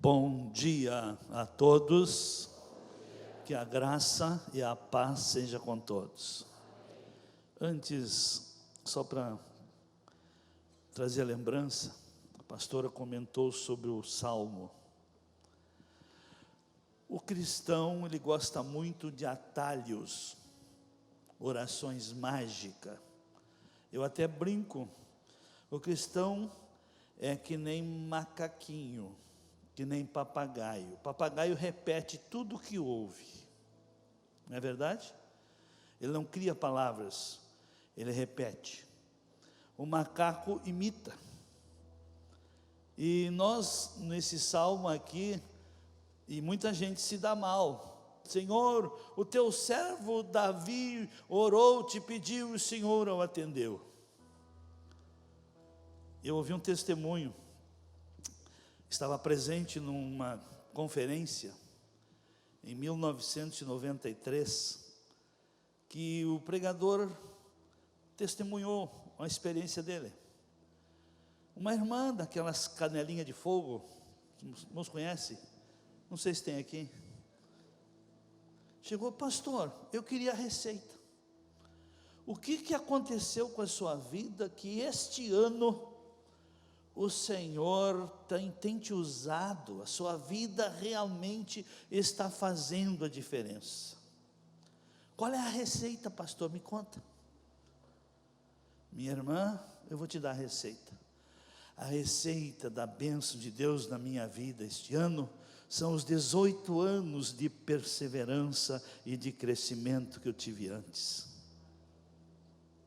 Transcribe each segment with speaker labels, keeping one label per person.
Speaker 1: Bom dia a todos, que a graça e a paz seja com todos. Antes, só para trazer a lembrança, a pastora comentou sobre o Salmo. O cristão, ele gosta muito de atalhos, orações mágicas. Eu até brinco, o cristão é que nem macaquinho, que nem papagaio. O papagaio repete tudo o que ouve, não é verdade? Ele não cria palavras, ele repete. O macaco imita. E nós, nesse salmo aqui, e muita gente se dá mal. Senhor, o teu servo Davi orou, te pediu, e o Senhor o atendeu. Eu ouvi um testemunho. Estava presente numa conferência em 1993, que o pregador testemunhou a experiência dele. Uma irmã daquelas canelinhas de fogo, que os irmãos conhecem, não sei se tem aqui, chegou: pastor, eu queria a receita. O que aconteceu com a sua vida que este ano o Senhor tem te usado, a sua vida realmente está fazendo a diferença? Qual é a receita, pastor? Me conta. Minha irmã, eu vou te dar a receita. A receita da bênção de Deus na minha vida este ano são os 18 anos de perseverança e de crescimento que eu tive antes.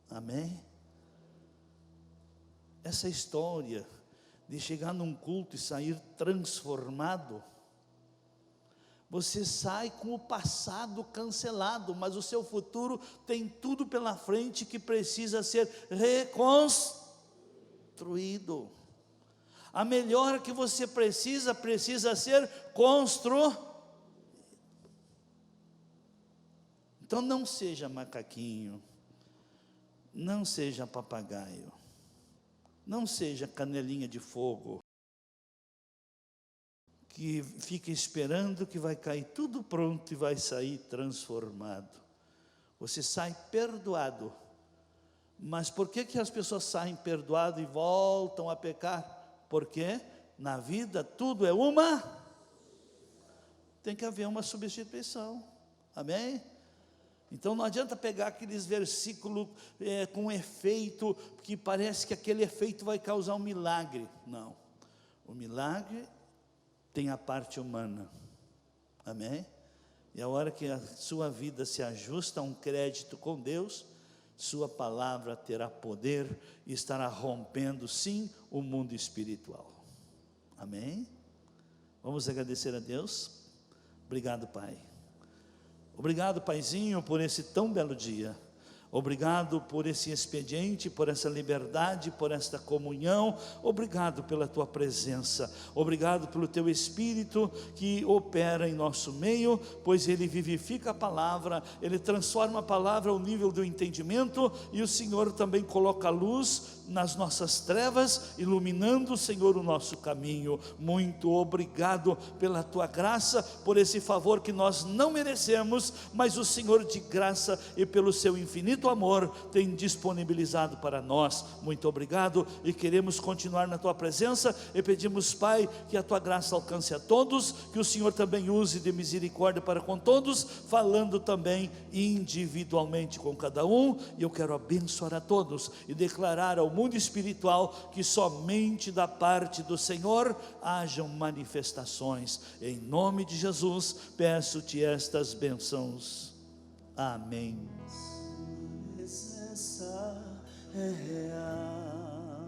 Speaker 1: Amém? Essa história de chegar num culto e sair transformado, você sai com o passado cancelado, mas o seu futuro tem tudo pela frente que precisa ser reconstruído. A melhora que você precisa ser construída. Então não seja macaquinho, não seja papagaio, não seja canelinha de fogo, que fica esperando que vai cair tudo pronto e vai sair transformado. Você sai perdoado. Mas por que as pessoas saem perdoadas e voltam a pecar? Porque na vida tudo é tem que haver uma substituição. Amém? Então não adianta pegar aqueles versículos com efeito, que parece que aquele efeito vai causar um milagre. Não, o milagre tem a parte humana. Amém? E a hora que a sua vida se ajusta a um crédito com Deus, sua palavra terá poder e estará rompendo sim o mundo espiritual. Amém? Vamos agradecer a Deus. Obrigado, Pai. Obrigado, Paizinho, por esse tão belo dia. Obrigado por esse expediente, por essa liberdade, por esta comunhão. Obrigado pela tua presença. Obrigado pelo teu Espírito que opera em nosso meio, pois ele vivifica a palavra, ele transforma a palavra ao nível do entendimento, e o Senhor também coloca luz nas nossas trevas, iluminando, Senhor, o nosso caminho. Muito obrigado pela tua graça, por esse favor que nós não merecemos, mas o Senhor de graça e pelo seu infinito amor tem disponibilizado para nós. Muito obrigado, e queremos continuar na tua presença, e pedimos, Pai, que a tua graça alcance a todos, que o Senhor também use de misericórdia para com todos, falando também individualmente com cada um. E eu quero abençoar a todos e declarar ao mundo espiritual que somente da parte do Senhor hajam manifestações. Em nome de Jesus peço-te estas bênçãos. Amém.
Speaker 2: Presença é real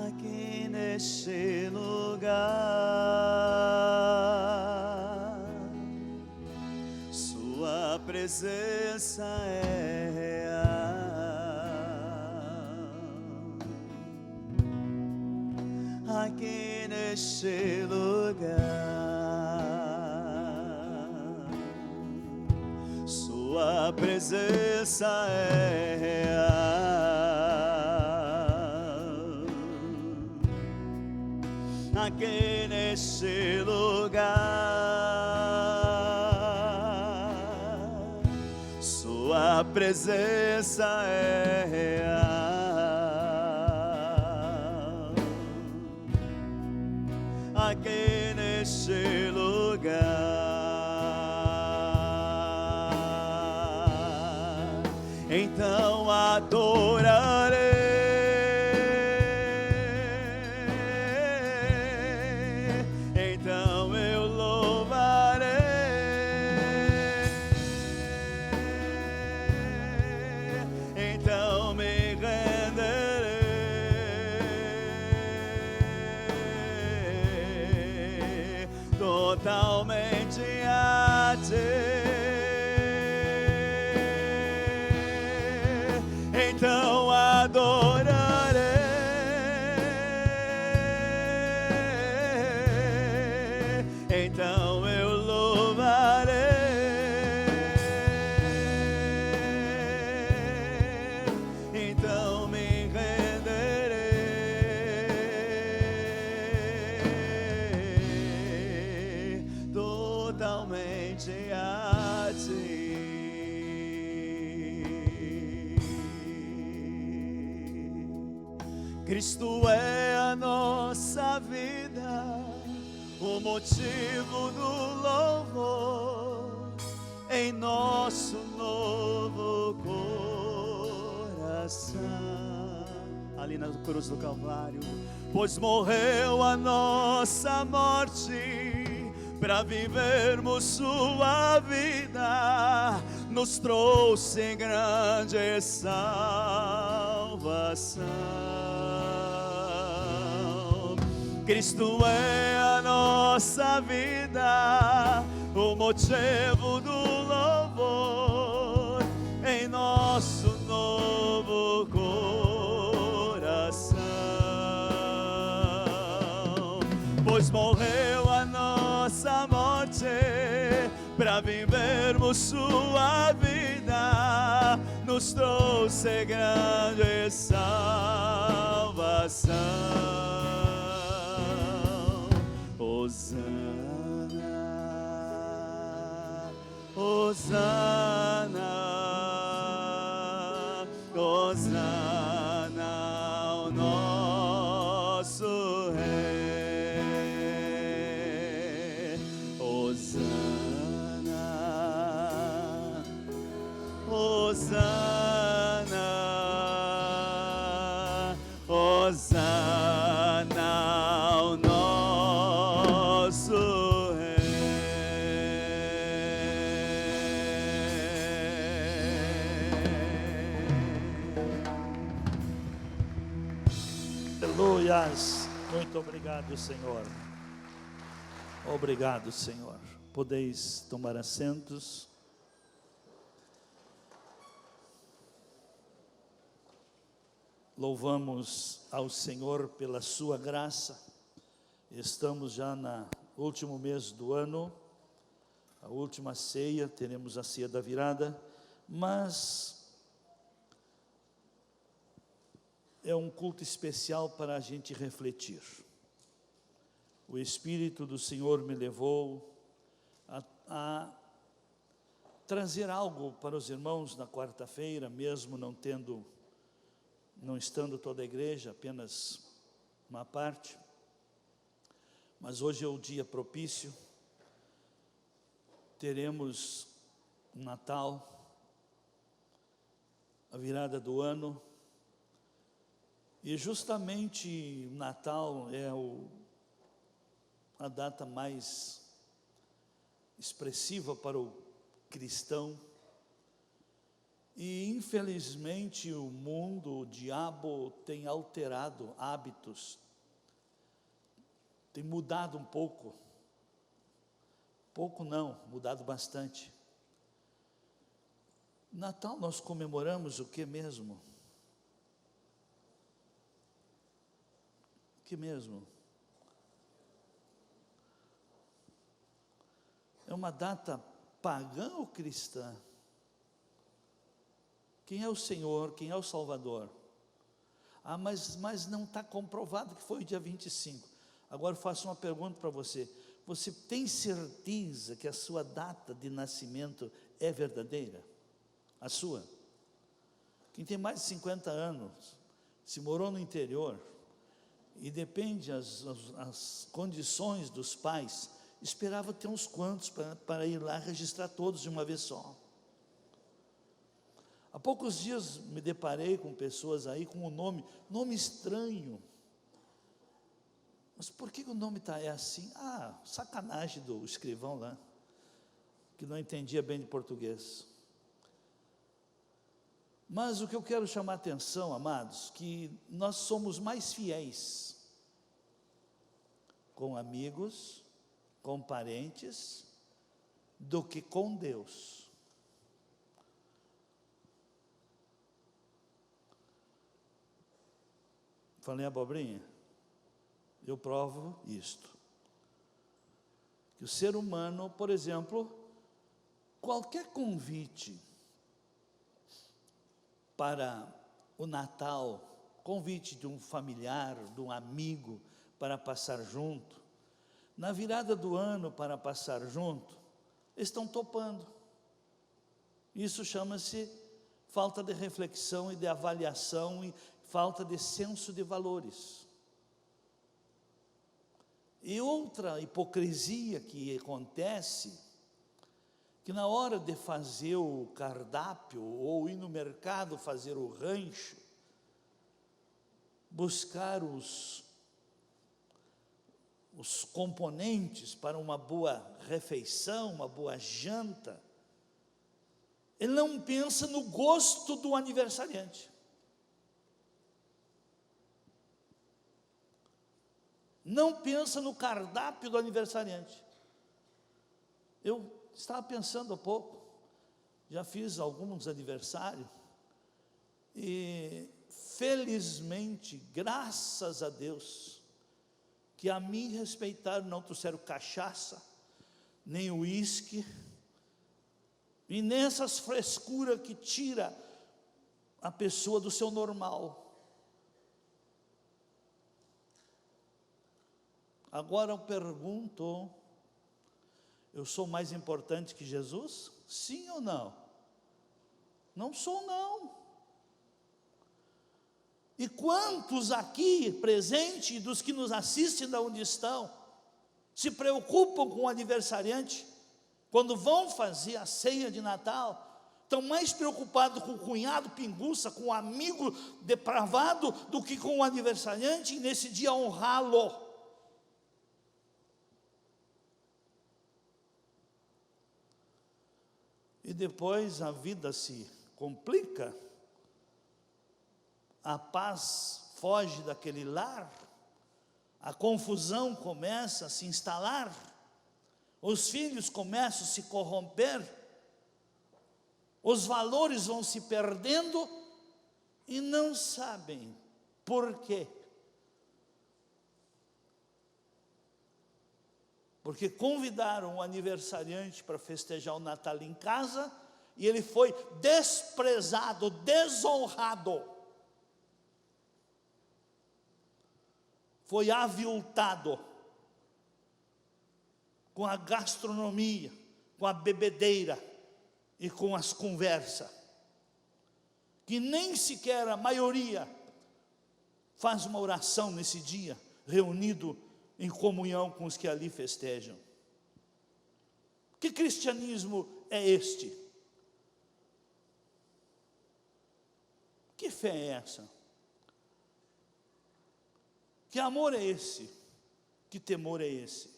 Speaker 2: aqui neste lugar. Sua presença é real aqui neste lugar. Sua presença é real aqui neste lugar. Sua presença é real. Aqui neste lugar, então adorarei, então eu louvarei, então me renderei totalmente a ti. Então adorarei, então eu louvarei, então me renderei totalmente a ti. Cristo é a nossa vida, o motivo do louvor em nosso novo coração. Ali na cruz do Calvário, pois morreu a nossa morte para vivermos sua vida, nos trouxe grande salvação. Cristo é a nossa vida, o motivo do louvor em nosso novo coração. Pois morreu a nossa morte para vivermos sua vida, nos trouxe grande salvação. Hosana, Hosana, Hosana ao nosso Rei. Hosana, Hosana, Hosana ao nosso
Speaker 1: Aleluias. Muito obrigado, Senhor. Obrigado, Senhor. Podeis tomar assentos. Louvamos ao Senhor pela sua graça. Estamos já no último mês do ano, a última ceia, teremos a ceia da virada, mas é um culto especial para a gente refletir. O Espírito do Senhor me levou a trazer algo para os irmãos na quarta-feira, mesmo não estando toda a igreja, apenas uma parte. Mas hoje é o dia propício, teremos o Natal, a virada do ano, e justamente o Natal é a data mais expressiva para o cristão, e infelizmente o mundo, o diabo tem alterado hábitos, tem mudado um pouco não, mudado bastante. Natal nós comemoramos o que mesmo? O que mesmo? É uma data pagã ou cristã? Quem é o Senhor? Quem é o Salvador? Mas não está comprovado que foi o dia 25. Agora eu faço uma pergunta para você. Você tem certeza que a sua data de nascimento é verdadeira? A sua? Quem tem mais de 50 anos, se morou no interior, e depende as condições dos pais, esperava ter uns quantos para ir lá registrar todos de uma vez só. Há poucos dias me deparei com pessoas aí com um nome estranho. Mas por que o nome é assim? Ah, sacanagem do escrivão lá, que não entendia bem de português. Mas o que eu quero chamar a atenção, amados, que nós somos mais fiéis com amigos, com parentes, do que com Deus. Falei abobrinha? Eu provo isto. Que o ser humano, por exemplo, qualquer convite para o Natal, convite de um familiar, de um amigo para passar junto, na virada do ano para passar junto, estão topando. Isso chama-se falta de reflexão e de avaliação e falta de senso de valores. E outra hipocrisia que acontece, que na hora de fazer o cardápio, ou ir no mercado fazer o rancho, buscar os componentes para uma boa refeição, uma boa janta, ele não pensa no gosto do aniversariante. Não pensa no cardápio do aniversariante. Eu estava pensando há pouco, já fiz alguns aniversários, e felizmente, graças a Deus, que a mim respeitaram, não trouxeram cachaça, nem uísque, e nem essas frescuras que tira a pessoa do seu normal. Agora eu pergunto, eu sou mais importante que Jesus? Sim ou não? Não sou, não. E quantos aqui presentes, dos que nos assistem da onde estão, se preocupam com o aniversariante, quando vão fazer a ceia de Natal, estão mais preocupados com o cunhado pinguça, com o amigo depravado, do que com o aniversariante, e nesse dia honrá-lo. E depois a vida se complica, a paz foge daquele lar, a confusão começa a se instalar, os filhos começam a se corromper, os valores vão se perdendo e não sabem por quê. Porque convidaram o aniversariante para festejar o Natal em casa, e ele foi desprezado, desonrado, foi aviltado com a gastronomia, com a bebedeira e com as conversas, que nem sequer a maioria faz uma oração nesse dia, reunido em comunhão com os que ali festejam. Que cristianismo é este? Que fé é essa? Que amor é esse? Que temor é esse?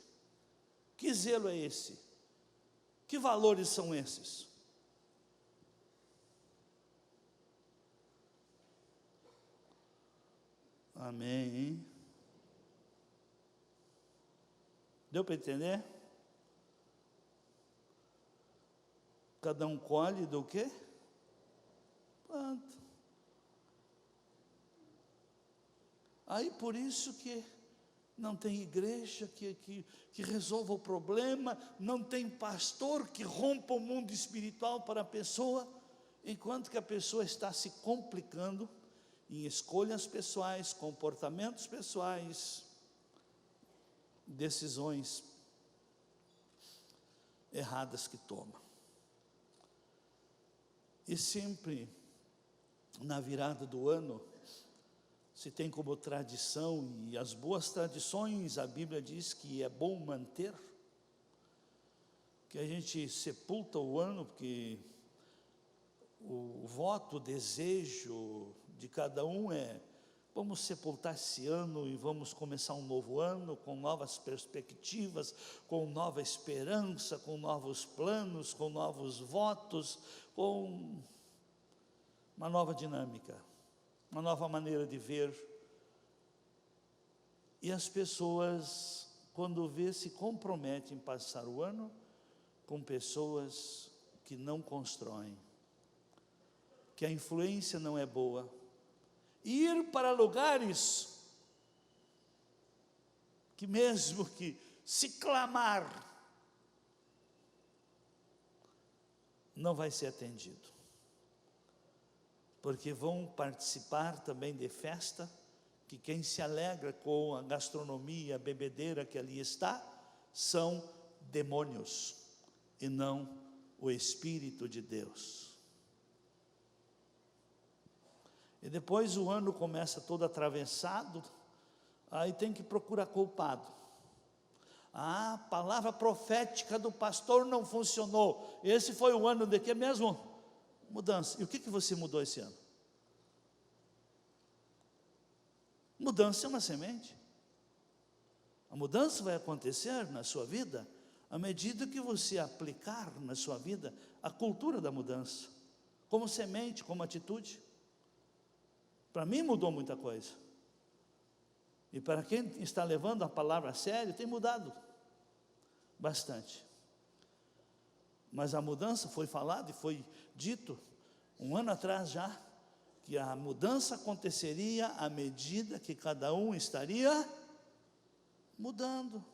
Speaker 1: Que zelo é esse? Que valores são esses? Amém. Deu para entender? Cada um colhe do quê? Planta. Aí por isso que não tem igreja que resolva o problema, não tem pastor que rompa o mundo espiritual para a pessoa, enquanto que a pessoa está se complicando em escolhas pessoais, comportamentos pessoais, decisões erradas que toma. E sempre na virada do ano, se tem como tradição, e as boas tradições, a Bíblia diz que é bom manter, que a gente sepulta o ano, porque o voto, o desejo de cada um é: vamos sepultar esse ano e vamos começar um novo ano com novas perspectivas, com nova esperança, com novos planos, com novos votos, com uma nova dinâmica, uma nova maneira de ver. E as pessoas, quando vê, se comprometem em passar o ano com pessoas que não constroem, que a influência não é boa. Ir para lugares que mesmo que se clamar, não vai ser atendido, porque vão participar também de festa, que quem se alegra com a gastronomia, a bebedeira que ali está, são demônios, e não o Espírito de Deus. E depois o ano começa todo atravessado, aí tem que procurar culpado. A palavra profética do pastor não funcionou. Esse foi o ano de quê mesmo? Mudança. E o que você mudou esse ano? Mudança é uma semente. A mudança vai acontecer na sua vida à medida que você aplicar na sua vida a cultura da mudança, como semente, como atitude. Para mim mudou muita coisa. E para quem está levando a palavra a sério, tem mudado bastante. Mas a mudança foi falada e foi dito um ano atrás já, que a mudança aconteceria à medida que cada um estaria mudando.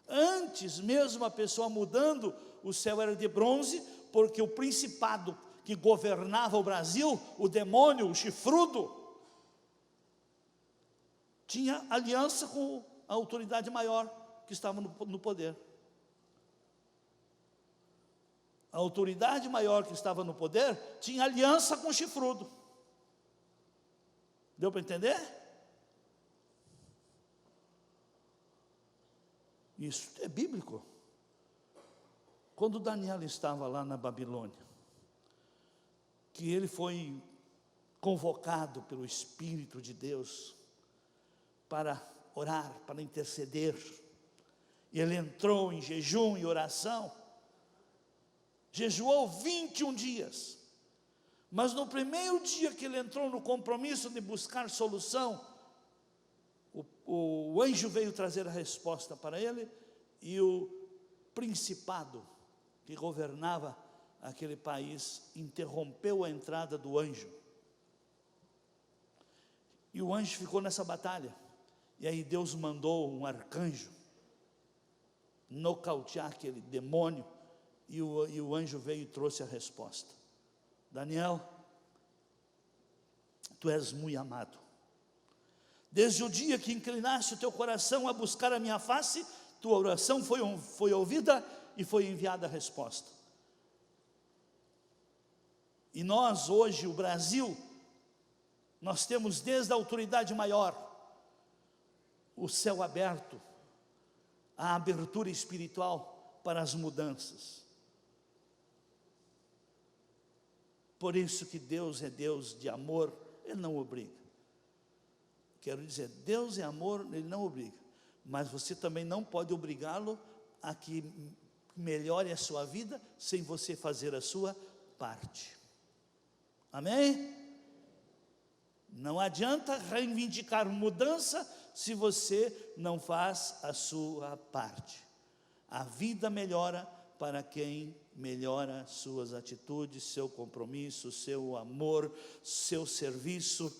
Speaker 1: Antes mesmo a pessoa mudando, o céu era de bronze, porque o principado que governava o Brasil, o demônio, o chifrudo, tinha aliança com a autoridade maior que estava no poder. A autoridade maior que estava no poder tinha aliança com o chifrudo. Deu para entender? Isso é bíblico. Quando Daniel estava lá na Babilônia, que ele foi convocado pelo Espírito de Deus para orar, para interceder, e ele entrou em jejum e oração, jejuou 21 dias, mas no primeiro dia que ele entrou no compromisso de buscar solução, o anjo veio trazer a resposta para ele, e o principado que governava aquele país interrompeu a entrada do anjo, e o anjo ficou nessa batalha, e aí Deus mandou um arcanjo nocautear aquele demônio, e o anjo veio e trouxe a resposta: Daniel, tu és muito amado, desde o dia que inclinaste o teu coração a buscar a minha face, tua oração foi ouvida e foi enviada a resposta. E nós hoje, o Brasil, nós temos desde a autoridade maior, o céu aberto, a abertura espiritual para as mudanças. Por isso que Deus é Deus de amor, Ele não obriga. Quero dizer, Deus é amor, Ele não obriga. Mas você também não pode obrigá-lo a que melhore a sua vida sem você fazer a sua parte. Amém? Não adianta reivindicar mudança se você não faz a sua parte. A vida melhora para quem melhora suas atitudes, seu compromisso, seu amor, seu serviço.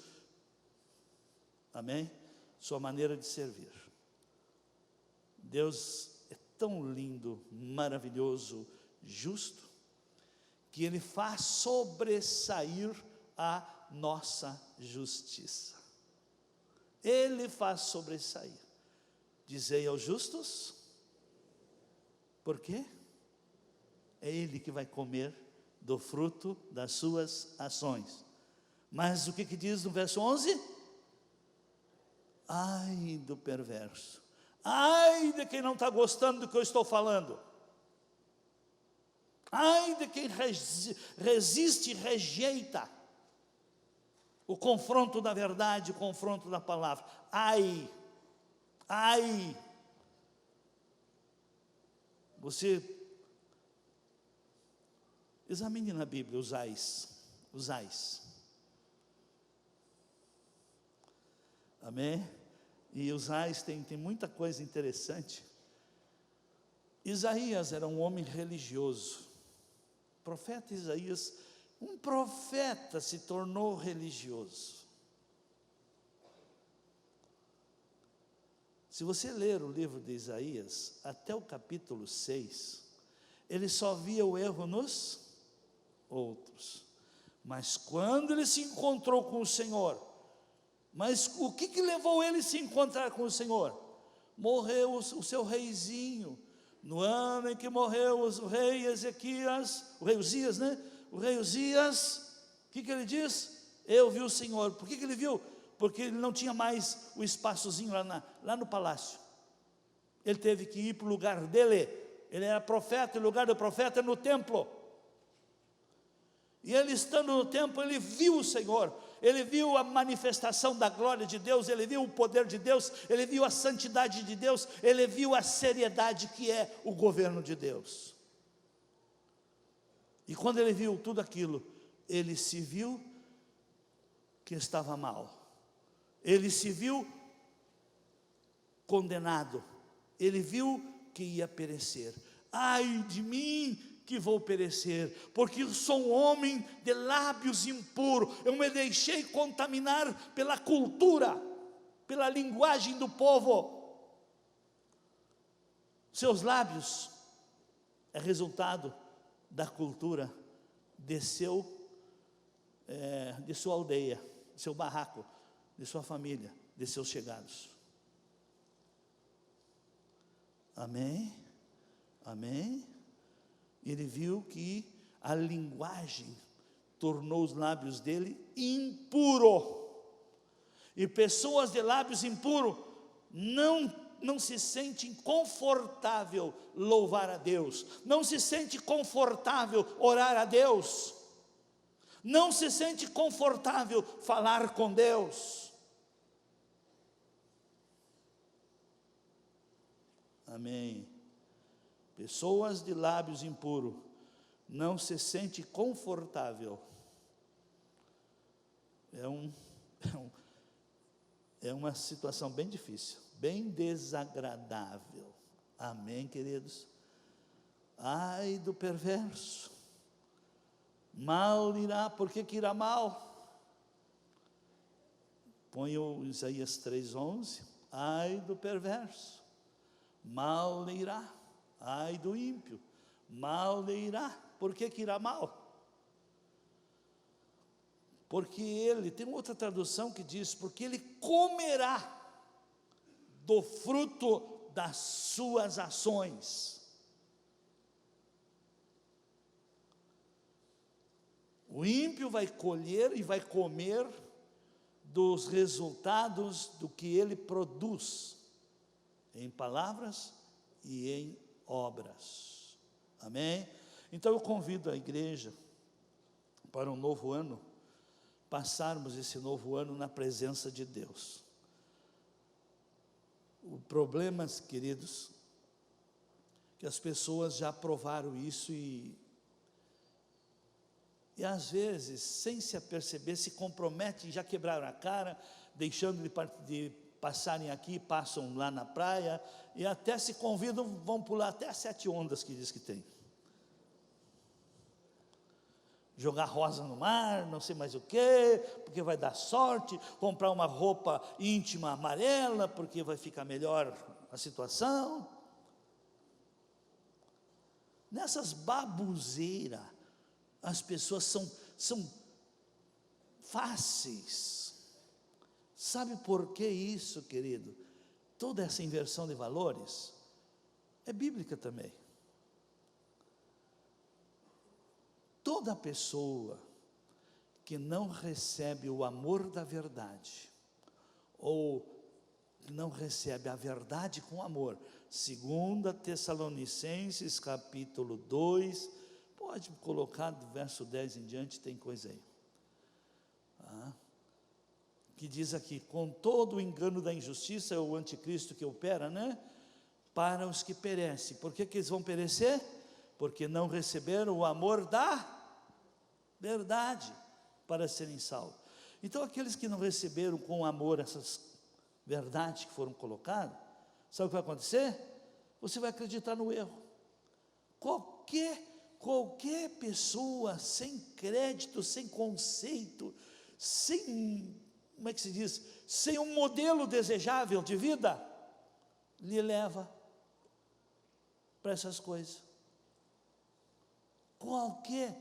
Speaker 1: Amém? Sua maneira de servir. Deus é tão lindo, maravilhoso, justo, que Ele faz sobressair a nossa justiça. Ele faz sobressair. Dizei aos justos, por quê? É ele que vai comer do fruto das suas ações. Mas o que diz no verso 11? Ai do perverso, ai de quem não está gostando do que eu estou falando, ai de quem resiste e rejeita o confronto da verdade, o confronto da palavra. Ai, ai. Você examine na Bíblia os ais. Amém? E os ais tem muita coisa interessante. Isaías era um homem religioso. O profeta Isaías, um profeta, se tornou religioso. Se você ler o livro de Isaías, até o capítulo 6, ele só via o erro nos outros. Mas quando ele se encontrou com o Senhor, mas o que levou ele a se encontrar com o Senhor? Morreu o seu reizinho. No ano em que morreu o rei Ezequias, o rei Uzias, né? O rei Uzias, o que ele diz? Eu vi o Senhor. Por que ele viu? Porque ele não tinha mais o espaçozinho lá no palácio. Ele teve que ir para o lugar dele. Ele era profeta, e o lugar do profeta é no templo. E ele estando no templo, ele viu o Senhor. Ele viu a manifestação da glória de Deus, ele viu o poder de Deus, ele viu a santidade de Deus, ele viu a seriedade que é o governo de Deus. E quando ele viu tudo aquilo, ele se viu que estava mal. Ele se viu condenado. Ele viu que ia perecer. Ai de mim, que vou perecer, porque eu sou um homem de lábios impuros. Eu me deixei contaminar pela cultura, pela linguagem do povo. Seus lábios é resultado da cultura de sua aldeia, de seu barraco, de sua família, de seus chegados. Amém? Amém? Ele viu que a linguagem tornou os lábios dele impuro. E pessoas de lábios impuros não se sentem confortável louvar a Deus, não se sente confortável orar a Deus, não se sente confortável falar com Deus. Amém. Pessoas de lábios impuros não se sente confortável. É uma situação bem difícil, bem desagradável. Amém, queridos? Ai do perverso, mal irá. Por que irá mal? Põe o Isaías 3:11. Ai do perverso, mal lhe irá. Ai do ímpio, mal lhe irá. Por que irá mal? Porque ele, tem outra tradução que diz, porque ele comerá do fruto das suas ações. O ímpio vai colher e vai comer dos resultados do que ele produz, em palavras e em obras. Amém? Então eu convido a igreja para um novo ano, passarmos esse novo ano na presença de Deus. O problema, queridos, que as pessoas já provaram isso e às vezes, sem se aperceber, se comprometem, já quebraram a cara, deixando de passarem aqui, passam lá na praia, e até se convidam, vão pular até as 7 ondas que diz que tem. Jogar rosa no mar, não sei mais o que, porque vai dar sorte, comprar uma roupa íntima amarela, porque vai ficar melhor a situação. Nessas babuzeiras, as pessoas são fáceis. Sabe por que isso, querido? toda essa inversão de valores é bíblica também. Toda pessoa que não recebe o amor da verdade, ou não recebe a verdade com amor, 2 Tessalonicenses capítulo 2, pode colocar do verso 10 em diante, tem coisa aí, que diz aqui: com todo o engano da injustiça, é o anticristo que opera, né? Para os que perecem. Por que eles vão perecer? Porque não receberam o amor da verdade para serem salvos. Então aqueles que não receberam com amor essas verdades que foram colocadas, sabe o que vai acontecer? Você vai acreditar no erro. Qualquer pessoa sem crédito, sem conceito, sem, como é que se diz? Sem um modelo desejável de vida, lhe leva para essas coisas. Qualquer,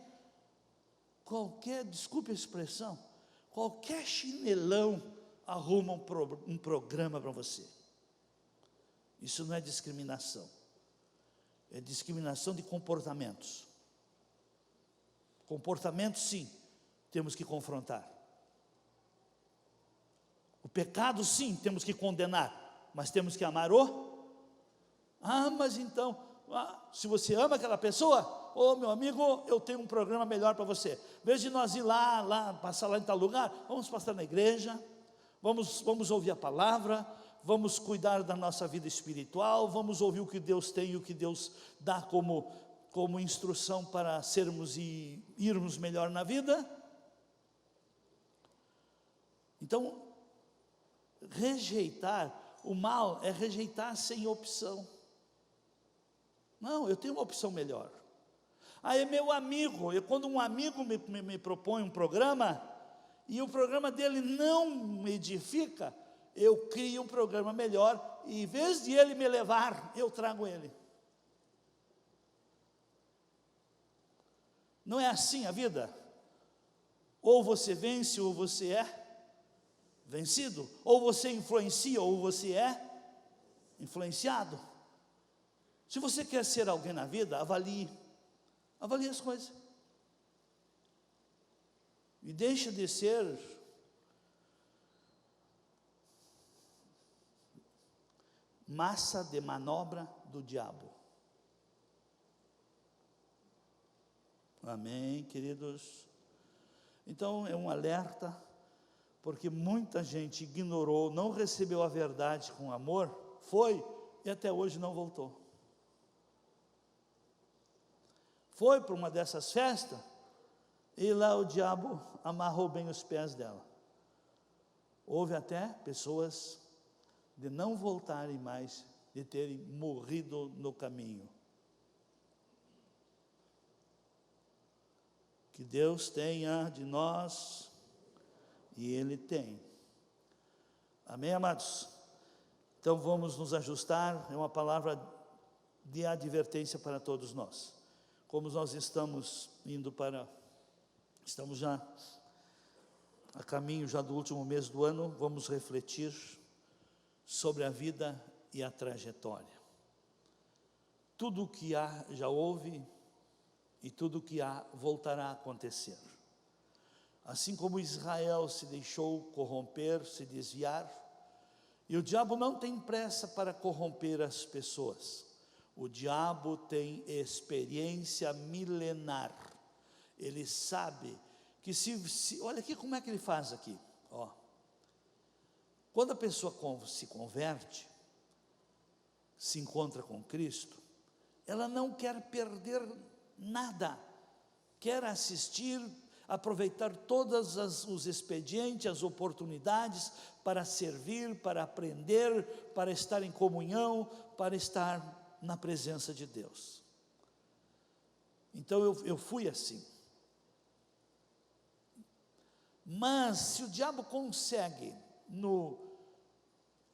Speaker 1: desculpe a expressão, qualquer chinelão arruma um programa para você. Isso não é discriminação, é discriminação de comportamentos. Comportamentos, sim, temos que confrontar. O pecado, sim, temos que condenar, mas temos que amar mas então, se você ama aquela pessoa, meu amigo, eu tenho um programa melhor para você. Em vez de nós ir lá, passar lá em tal lugar, vamos passar na igreja, vamos ouvir a palavra, vamos cuidar da nossa vida espiritual, vamos ouvir o que Deus tem e o que Deus dá como instrução para sermos e irmos melhor na vida. Então, rejeitar o mal é rejeitar sem opção. Não, eu tenho uma opção melhor. Aí meu amigo, quando um amigo me propõe um programa, e o programa dele não me edifica, eu crio um programa melhor, e em vez de ele me levar, eu trago ele. Não é assim a vida? Ou você vence, ou você é vencido, ou você influencia, ou você é influenciado. Se você quer ser alguém na vida, avalie as coisas, e deixa de ser massa de manobra do diabo. Amém, queridos? Então é um alerta, porque muita gente ignorou, não recebeu a verdade com amor, foi e até hoje não voltou. Foi para uma dessas festas, e lá o diabo amarrou bem os pés dela. Houve até pessoas de não voltarem mais, de terem morrido no caminho. Que Deus tenha de nós, e Ele tem. Amém, amados? Então vamos nos ajustar, é uma palavra de advertência para todos nós. Como nós estamos já a caminho já do último mês do ano, vamos refletir sobre a vida e a trajetória. Tudo o que há já houve, e tudo o que há voltará a acontecer. Assim como Israel se deixou corromper, se desviar, e o diabo não tem pressa para corromper as pessoas. O diabo tem experiência milenar. Ele sabe que olha aqui como é que ele faz aqui, quando a pessoa se converte, se encontra com Cristo, ela não quer perder nada, quer assistir, aproveitar todos os expedientes, as oportunidades para servir, para aprender, para estar em comunhão, para estar na presença de Deus. Então eu fui assim. Mas se o diabo consegue, no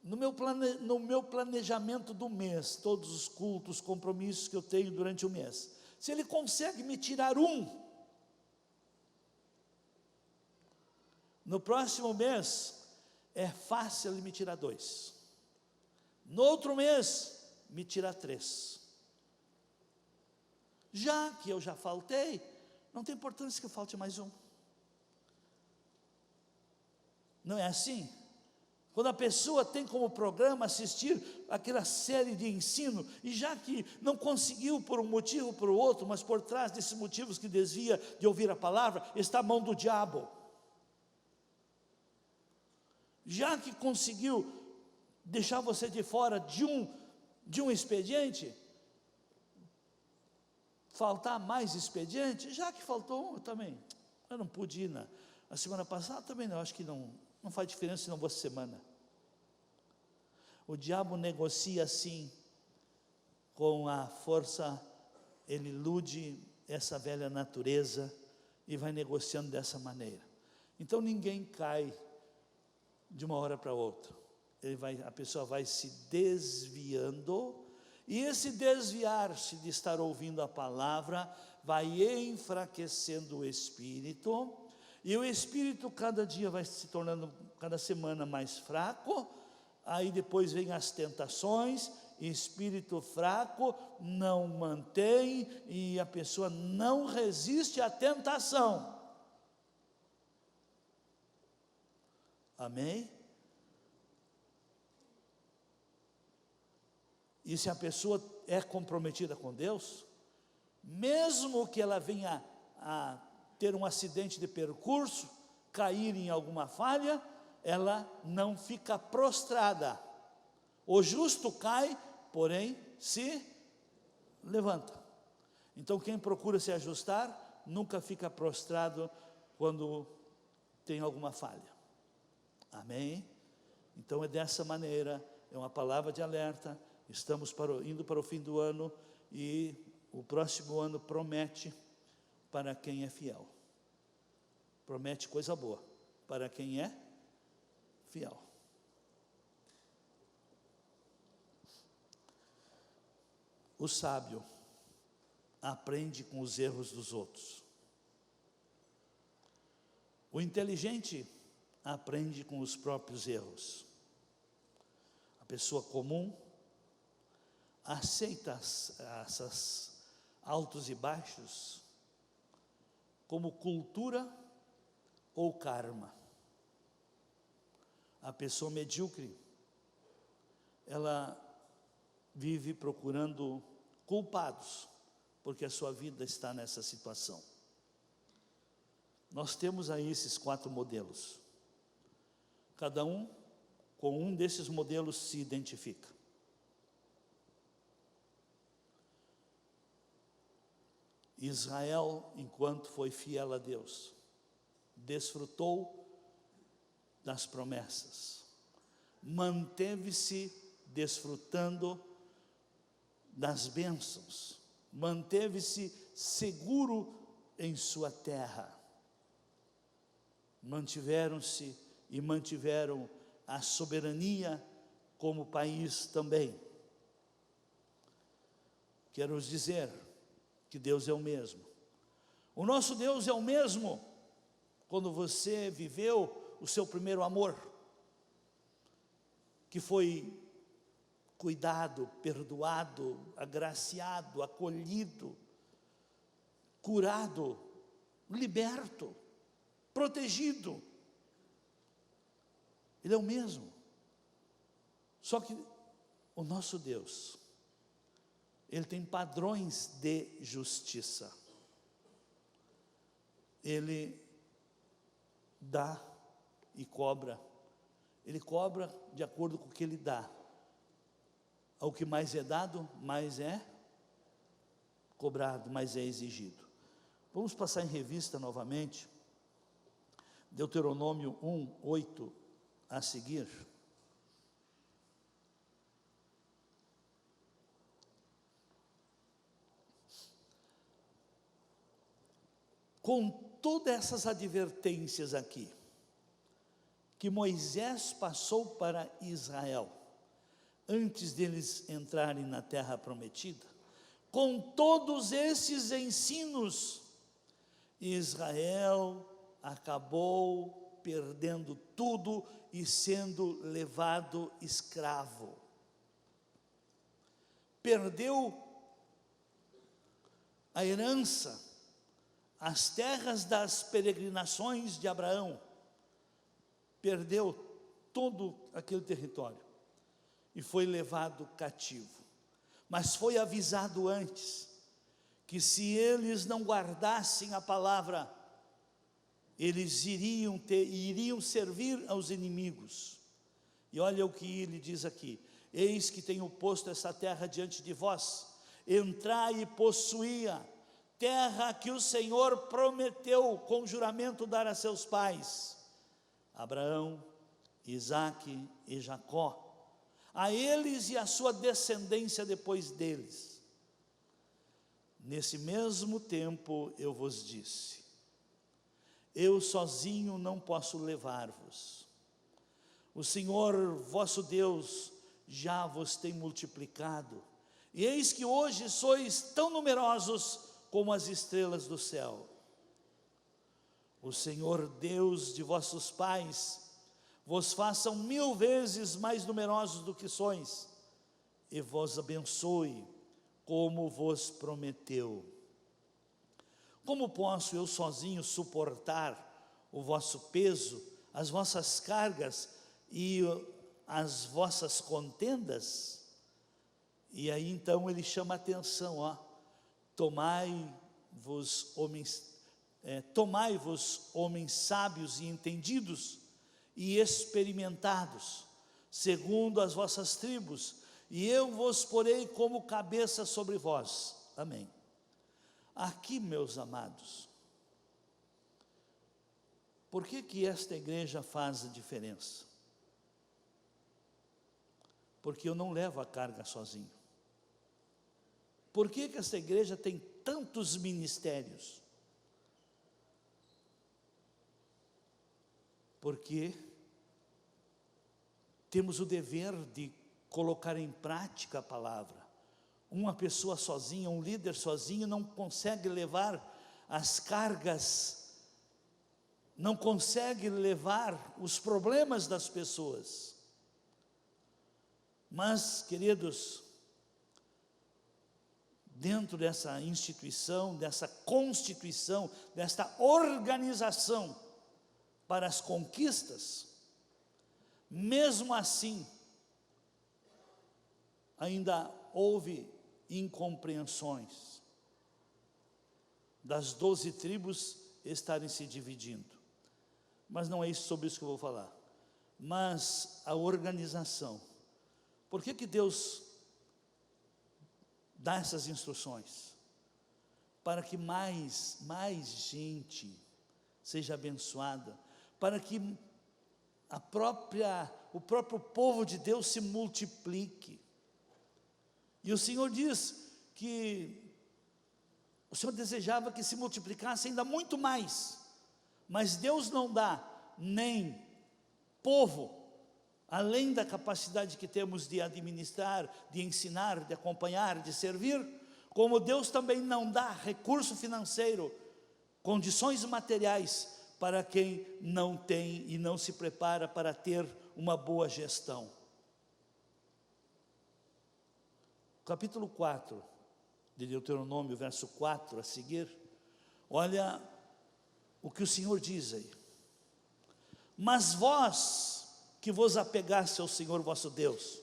Speaker 1: meu planejamento do mês, todos os cultos, compromissos que eu tenho durante o mês, se ele consegue me tirar no próximo mês, é fácil ele me tirar 2. No outro mês, me tira 3. Já que eu já faltei, não tem importância que eu falte mais um. Não é assim? Quando a pessoa tem como programa assistir aquela série de ensino, e já que não conseguiu por um motivo ou por outro, mas por trás desses motivos que desvia de ouvir a palavra, está a mão do diabo. Já que conseguiu deixar você de fora de um expediente, faltar mais expediente, já que faltou um, eu não pude ir na semana passada, também não, acho que não faz diferença se não fosse semana. O diabo negocia assim, com a força, ele ilude essa velha natureza e vai negociando dessa maneira. Então ninguém cai de uma hora para outra. A pessoa vai se desviando, e esse desviar-se de estar ouvindo a palavra vai enfraquecendo o espírito, e o espírito cada dia vai se tornando, cada semana mais fraco. Aí depois vem as tentações, espírito fraco não mantém, e a pessoa não resiste à tentação. Amém? E se a pessoa é comprometida com Deus, mesmo que ela venha a ter um acidente de percurso, cair em alguma falha, ela não fica prostrada. O justo cai, porém se levanta. Então quem procura se ajustar, nunca fica prostrado quando tem alguma falha. Amém? Então é dessa maneira, é uma palavra de alerta. Estamos indo para o fim do ano, e o próximo ano promete para quem é fiel. Promete coisa boa para quem é fiel. O sábio aprende com os erros dos outros. O inteligente aprende com os próprios erros. A pessoa comum aceita esses altos e baixos como cultura ou karma. A pessoa medíocre, ela vive procurando culpados, porque a sua vida está nessa situação. Nós temos aí esses 4 modelos. Cada um com um desses modelos se identifica. Israel, enquanto foi fiel a Deus, desfrutou das promessas, manteve-se desfrutando das bênçãos, manteve-se seguro em sua terra, mantiveram-se e mantiveram a soberania como país também. Quero dizer que Deus é o mesmo. O nosso Deus é o mesmo quando você viveu o seu primeiro amor, que foi cuidado, perdoado, agraciado, acolhido, curado, liberto, protegido. Ele é o mesmo. Só que o nosso Deus, Ele tem padrões de justiça. Ele dá e cobra. Ele cobra de acordo com o que Ele dá. Ao que mais é dado, mais é cobrado, mais é exigido. Vamos passar em revista novamente Deuteronômio 1:8 a seguir. Com todas essas advertências aqui, que Moisés passou para Israel, antes deles entrarem na terra prometida, com todos esses ensinos, Israel acabou perdendo tudo e sendo levado escravo. perdeu a herança, as terras das peregrinações de Abraão, perdeu todo aquele território e foi levado cativo. Mas foi avisado antes que se eles não guardassem a palavra, eles iriam servir aos inimigos. E olha o que ele diz aqui: eis que tenho posto essa terra diante de vós, entrai e possuí-a, terra que o Senhor prometeu com juramento dar a seus pais, Abraão, Isaque e Jacó, a eles e a sua descendência depois deles. Nesse mesmo tempo eu vos disse: eu sozinho não posso levar-vos. O Senhor vosso Deus já vos tem multiplicado, e eis que hoje sois tão numerosos como as estrelas do céu. O Senhor Deus de vossos pais vos façam 1000 vezes mais numerosos do que sois, e vos abençoe, como vos prometeu. Como posso eu sozinho suportar o vosso peso, as vossas cargas e as vossas contendas? E aí então ele chama a atenção, tomai-vos homens sábios e entendidos e experimentados, segundo as vossas tribos, e eu vos porei como cabeça sobre vós. Amém. Aqui, meus amados, por que esta igreja faz a diferença? Porque eu não levo a carga sozinho. Por que esta igreja tem tantos ministérios? Porque temos o dever de colocar em prática a palavra. Uma pessoa sozinha, um líder sozinho não consegue levar as cargas, não consegue levar os problemas das pessoas. Mas, queridos, dentro dessa instituição, dessa constituição, desta organização para as conquistas, mesmo assim, ainda houve incompreensões das 12 tribos estarem se dividindo. Mas não é sobre isso que eu vou falar. Mas a organização. Por que Deus dá essas instruções? Para que mais gente seja abençoada, para que o próprio povo de Deus se multiplique. E o Senhor diz que o Senhor desejava que se multiplicasse ainda muito mais, mas Deus não dá nem povo, além da capacidade que temos de administrar, de ensinar, de acompanhar, de servir, como Deus também não dá recurso financeiro, condições materiais para quem não tem e não se prepara para ter uma boa gestão. Capítulo 4 de Deuteronômio, verso 4 a seguir, olha o que o Senhor diz aí: mas vós que vos apegaste ao Senhor vosso Deus,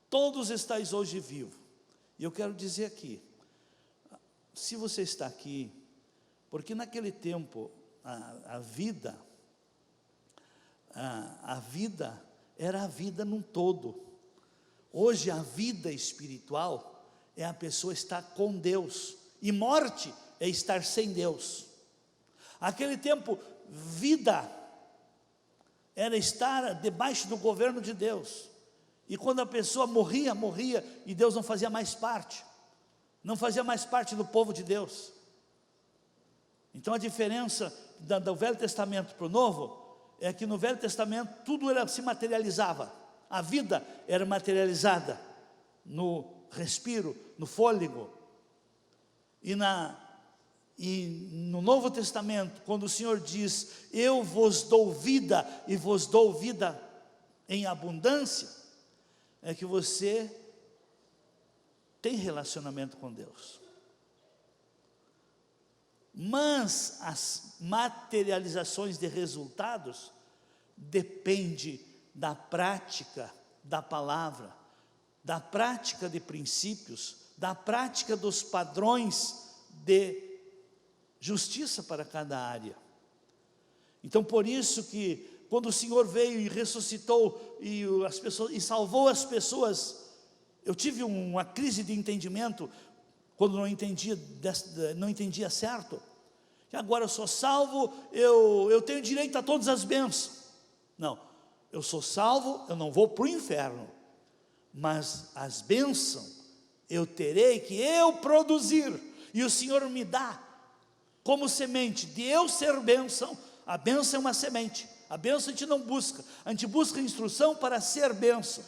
Speaker 1: todos estáis hoje vivos. E eu quero dizer aqui, se você está aqui, porque naquele tempo a vida era a vida num todo. Hoje a vida espiritual é a pessoa estar com Deus, e morte é estar sem Deus. Aquele tempo, vida era estar debaixo do governo de Deus, e quando a pessoa morria, e Deus não fazia mais parte do povo de Deus. Então a diferença do Velho Testamento para o Novo é que no Velho Testamento tudo se materializava, a vida era materializada no respiro, no fôlego. E no Novo Testamento, quando o Senhor diz: eu vos dou vida e vos dou vida em abundância, é que você tem relacionamento com Deus. Mas as materializações de resultados depende da prática da palavra, da prática de princípios, da prática dos padrões de justiça para cada área. Então, por isso que quando o Senhor veio e ressuscitou e salvou as pessoas, eu tive uma crise de entendimento quando não entendia certo. Que agora eu sou salvo, eu tenho direito a todas as bênçãos. Não, eu sou salvo, eu não vou para o inferno, mas as bênçãos eu terei que eu produzir, e o Senhor me dá como semente de eu ser bênção. A bênção é uma semente, a bênção a gente não busca, a gente busca instrução para ser bênção.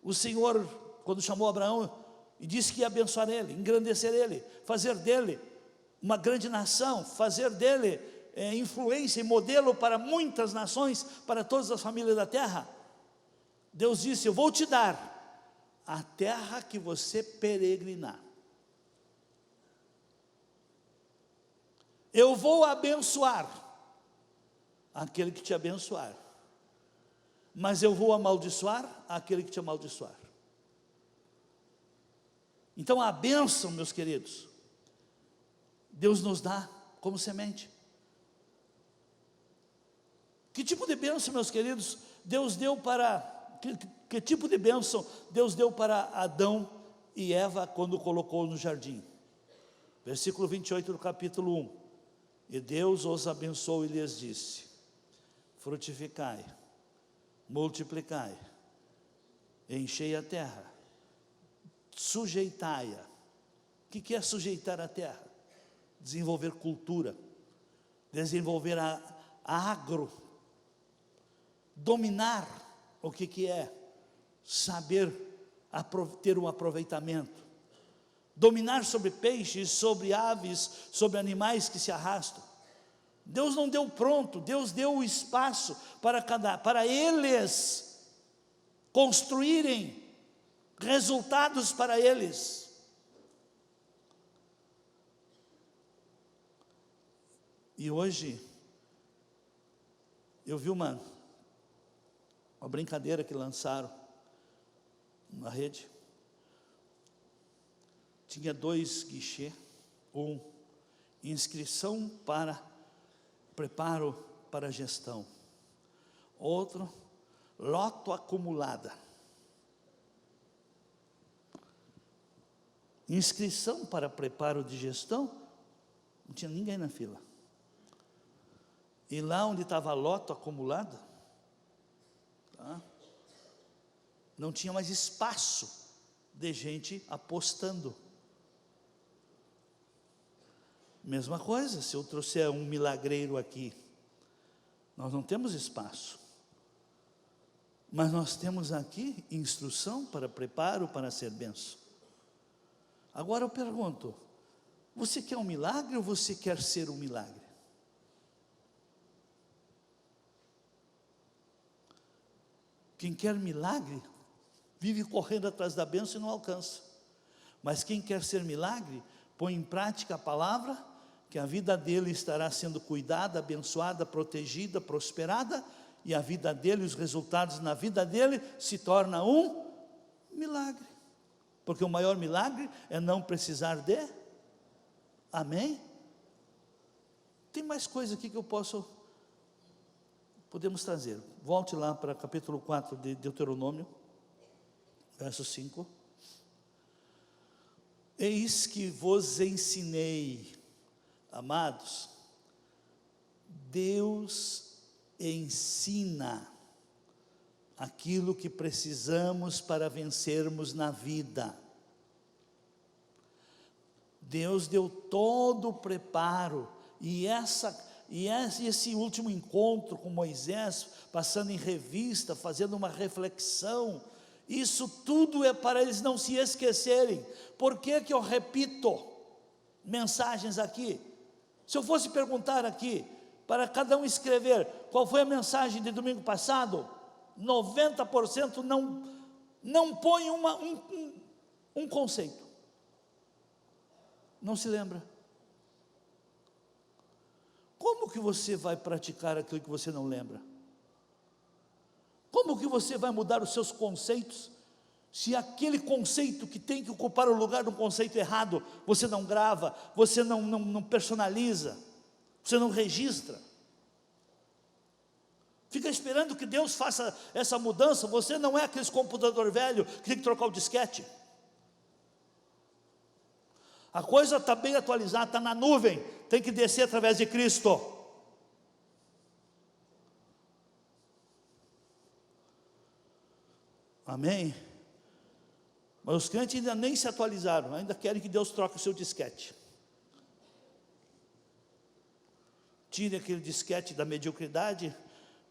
Speaker 1: O Senhor, quando chamou Abraão e disse que ia abençoar ele, engrandecer ele, fazer dele uma grande nação, fazer dele influência e modelo para muitas nações, para todas as famílias da terra, Deus disse: eu vou te dar a terra que você peregrinar. Eu vou abençoar aquele que te abençoar, mas eu vou amaldiçoar aquele que te amaldiçoar. Então a bênção, meus queridos, Deus nos dá como semente. Que tipo de bênção, meus queridos, Deus deu para... Que tipo de bênção Deus deu para Adão e Eva quando colocou no jardim? Versículo 28 do capítulo 1. E Deus os abençoou e lhes disse: frutificai, multiplicai, enchei a terra, sujeitai-a. O que é sujeitar a terra? Desenvolver cultura, desenvolver a agro, dominar o que é saber ter um aproveitamento, dominar sobre peixes, sobre aves, sobre animais que se arrastam. Deus não deu pronto, Deus deu o espaço para eles construírem resultados para eles. E hoje eu vi uma brincadeira que lançaram na rede. Tinha 2 guichês, inscrição para preparo para gestão, outro, loto acumulada. Inscrição para preparo de gestão, não tinha ninguém na fila. E lá onde estava loto acumulada, não tinha mais espaço de gente apostando. Mesma coisa, se eu trouxer um milagreiro aqui, nós não temos espaço, mas nós temos aqui instrução para preparo para ser benção. Agora eu pergunto: você quer um milagre ou você quer ser um milagre? Quem quer milagre vive correndo atrás da bênção e não alcança. Mas quem quer ser milagre, põe em prática a palavra, que a vida dele estará sendo cuidada, abençoada, protegida, prosperada, e a vida dele, os resultados na vida dele, se torna um milagre. Porque o maior milagre é não precisar de... Amém? Tem mais coisa aqui que podemos trazer. Volte lá para capítulo 4 de Deuteronômio, verso 5. Eis que vos ensinei, amados, Deus ensina aquilo que precisamos para vencermos na vida. Deus deu todo o preparo, e esse último encontro com Moisés, passando em revista, fazendo uma reflexão, isso tudo é para eles não se esquecerem. Por que eu repito mensagens aqui? Se eu fosse perguntar aqui, para cada um escrever, qual foi a mensagem de domingo passado? 90% não põe um conceito, não se lembra. Como que você vai praticar aquilo que você não lembra? Como que você vai mudar os seus conceitos, se aquele conceito que tem que ocupar o lugar do conceito errado, você não grava, você não personaliza, você não registra? Fica esperando que Deus faça essa mudança. Você não é aquele computador velho que tem que trocar o disquete. A coisa está bem atualizada, está na nuvem, tem que descer através de Cristo. Amém? Mas os crentes ainda nem se atualizaram, ainda querem que Deus troque o seu disquete. Tire aquele disquete da mediocridade,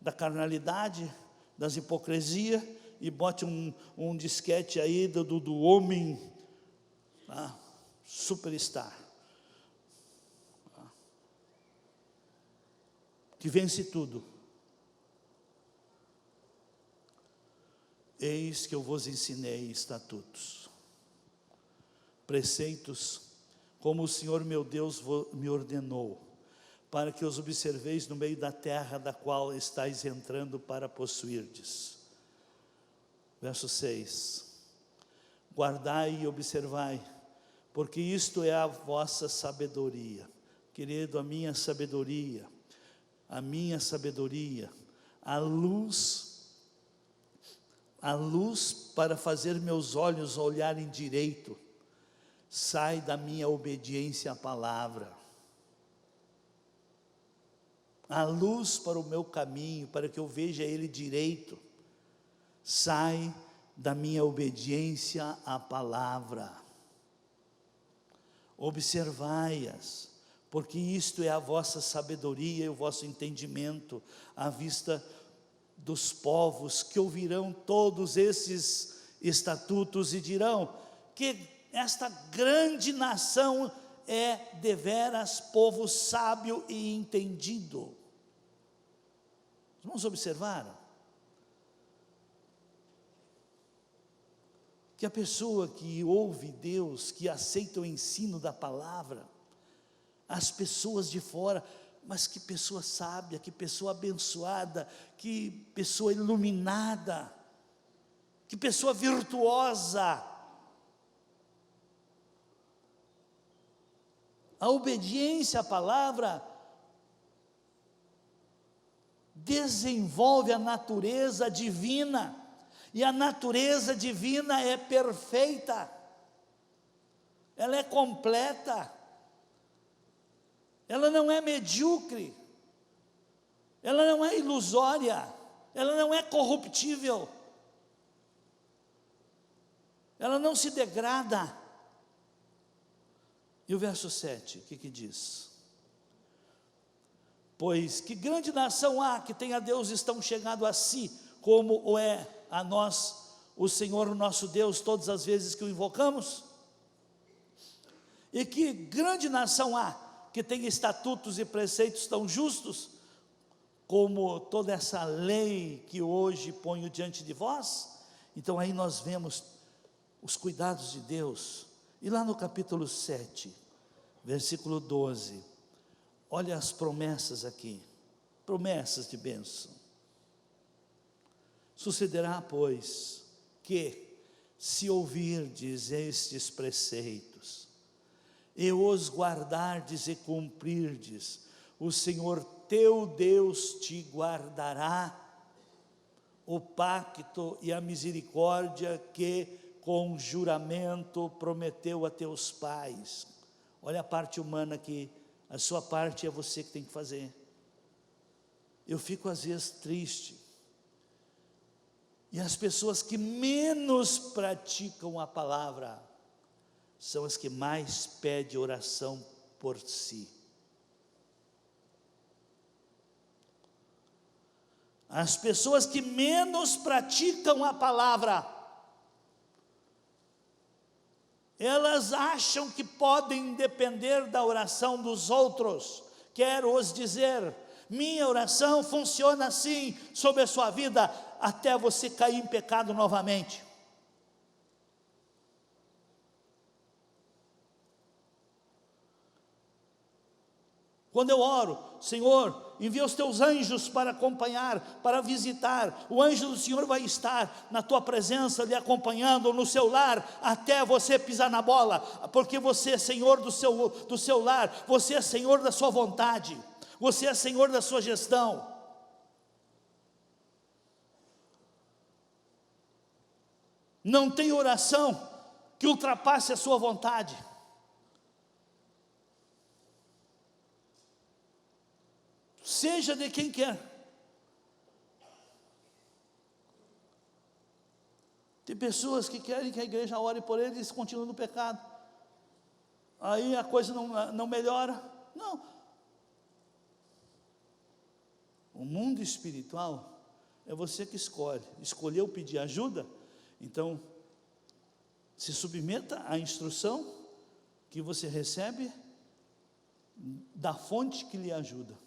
Speaker 1: da carnalidade, das hipocrisias, e bote um disquete aí do homem, tá? Superstar, que vence tudo. Eis que eu vos ensinei estatutos, preceitos, como o Senhor meu Deus me ordenou, para que os observeis no meio da terra da qual estáis entrando para possuirdes. Verso 6: guardai e observai, porque isto é a vossa sabedoria. Querido, a minha sabedoria, a luz para fazer meus olhos olharem direito, sai da minha obediência à palavra. A luz para o meu caminho, para que eu veja ele direito, sai da minha obediência à palavra. Observai-as, porque isto é a vossa sabedoria e o vosso entendimento, à vista dos povos que ouvirão todos esses estatutos e dirão que esta grande nação é deveras povo sábio e entendido. Os irmãos observaram que a pessoa que ouve Deus, que aceita o ensino da palavra, as pessoas de fora, mas que pessoa sábia, que pessoa abençoada, que pessoa iluminada, que pessoa virtuosa. A obediência à palavra desenvolve a natureza divina, e a natureza divina é perfeita, ela é completa, ela não é medíocre, ela não é ilusória, ela não é corruptível, ela não se degrada. E o verso 7, o que diz? Pois que grande nação há que tem a Deus estão chegado a si, como o é a nós, o Senhor, o nosso Deus, todas as vezes que o invocamos? E que grande nação há que tem estatutos e preceitos tão justos, como toda essa lei que hoje ponho diante de vós? Então aí nós vemos os cuidados de Deus. E lá no capítulo 7, versículo 12, olha as promessas aqui, promessas de bênção. Sucederá, pois, que, se ouvirdes estes preceitos, e os guardardes e cumprirdes, o Senhor teu Deus te guardará o pacto e a misericórdia que com juramento prometeu a teus pais. Olha a parte humana aqui, a sua parte é você que tem que fazer. Eu fico às vezes triste, e as pessoas que menos praticam a palavra, são as que mais pedem oração por si. As pessoas que menos praticam a palavra, elas acham que podem depender da oração dos outros. Quero os dizer, minha oração funciona assim sobre a sua vida, até você cair em pecado novamente. Quando eu oro, Senhor, envia os teus anjos para acompanhar, para visitar. O anjo do Senhor vai estar na tua presença, lhe acompanhando no seu lar, até você pisar na bola, porque você é Senhor do seu lar, você é Senhor da sua vontade, você é Senhor da sua gestão. Não tem oração que ultrapasse a sua vontade. Seja de quem quer. Tem pessoas que querem que a igreja ore por eles e continuam no pecado. Aí a coisa não melhora. Não. O mundo espiritual é você que escolhe. Escolheu pedir ajuda? Então, se submeta à instrução que você recebe da fonte que lhe ajuda.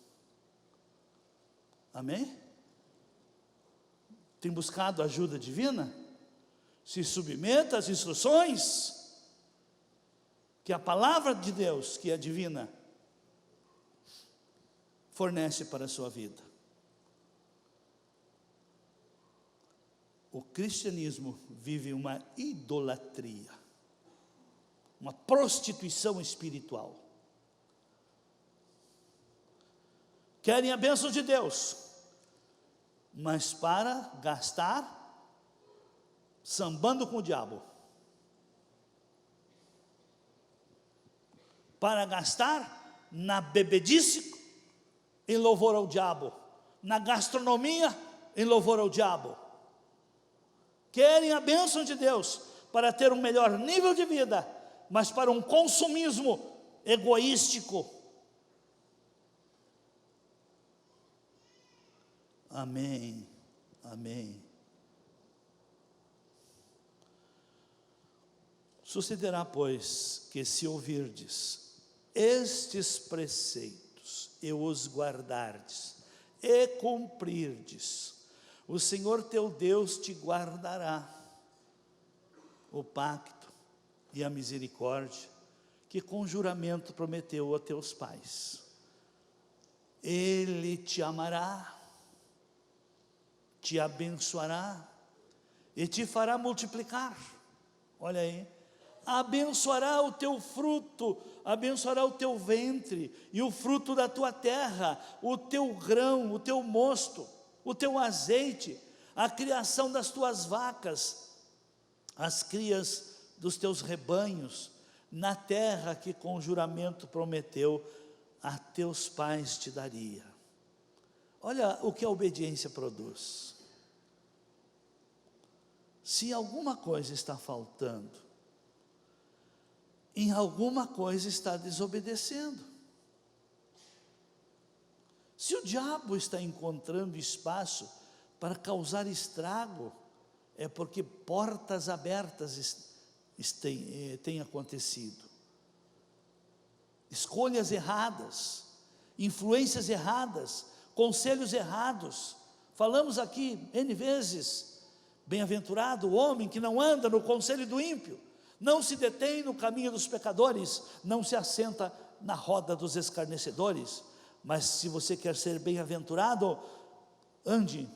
Speaker 1: Amém? Tem buscado ajuda divina? Se submeta às instruções que a palavra de Deus, que é divina, fornece para a sua vida. O cristianismo vive uma idolatria, uma prostituição espiritual. Querem a bênção de Deus, mas para gastar sambando com o diabo, para gastar na bebedice em louvor ao diabo, na gastronomia em louvor ao diabo. Querem a bênção de Deus para ter um melhor nível de vida, mas para um consumismo egoístico. Amém, amém. Sucederá, pois, que se ouvirdes estes preceitos e os guardardes e cumprirdes, o Senhor teu Deus te guardará o pacto e a misericórdia que com juramento prometeu a teus pais. Ele te amará, te abençoará e te fará multiplicar. Olha aí, abençoará o teu fruto, abençoará o teu ventre e o fruto da tua terra, o teu grão, o teu mosto, o teu azeite, a criação das tuas vacas, as crias dos teus rebanhos, na terra que com juramento prometeu a teus pais te daria. Olha o que a obediência produz. Se alguma coisa está faltando, em alguma coisa está desobedecendo. Se o diabo está encontrando espaço para causar estrago, é porque portas abertas têm acontecido. Escolhas erradas, influências erradas, conselhos errados. Falamos aqui N vezes, bem-aventurado o homem que não anda no conselho do ímpio, não se detém no caminho dos pecadores, não se assenta na roda dos escarnecedores. Mas se você quer ser bem-aventurado, ande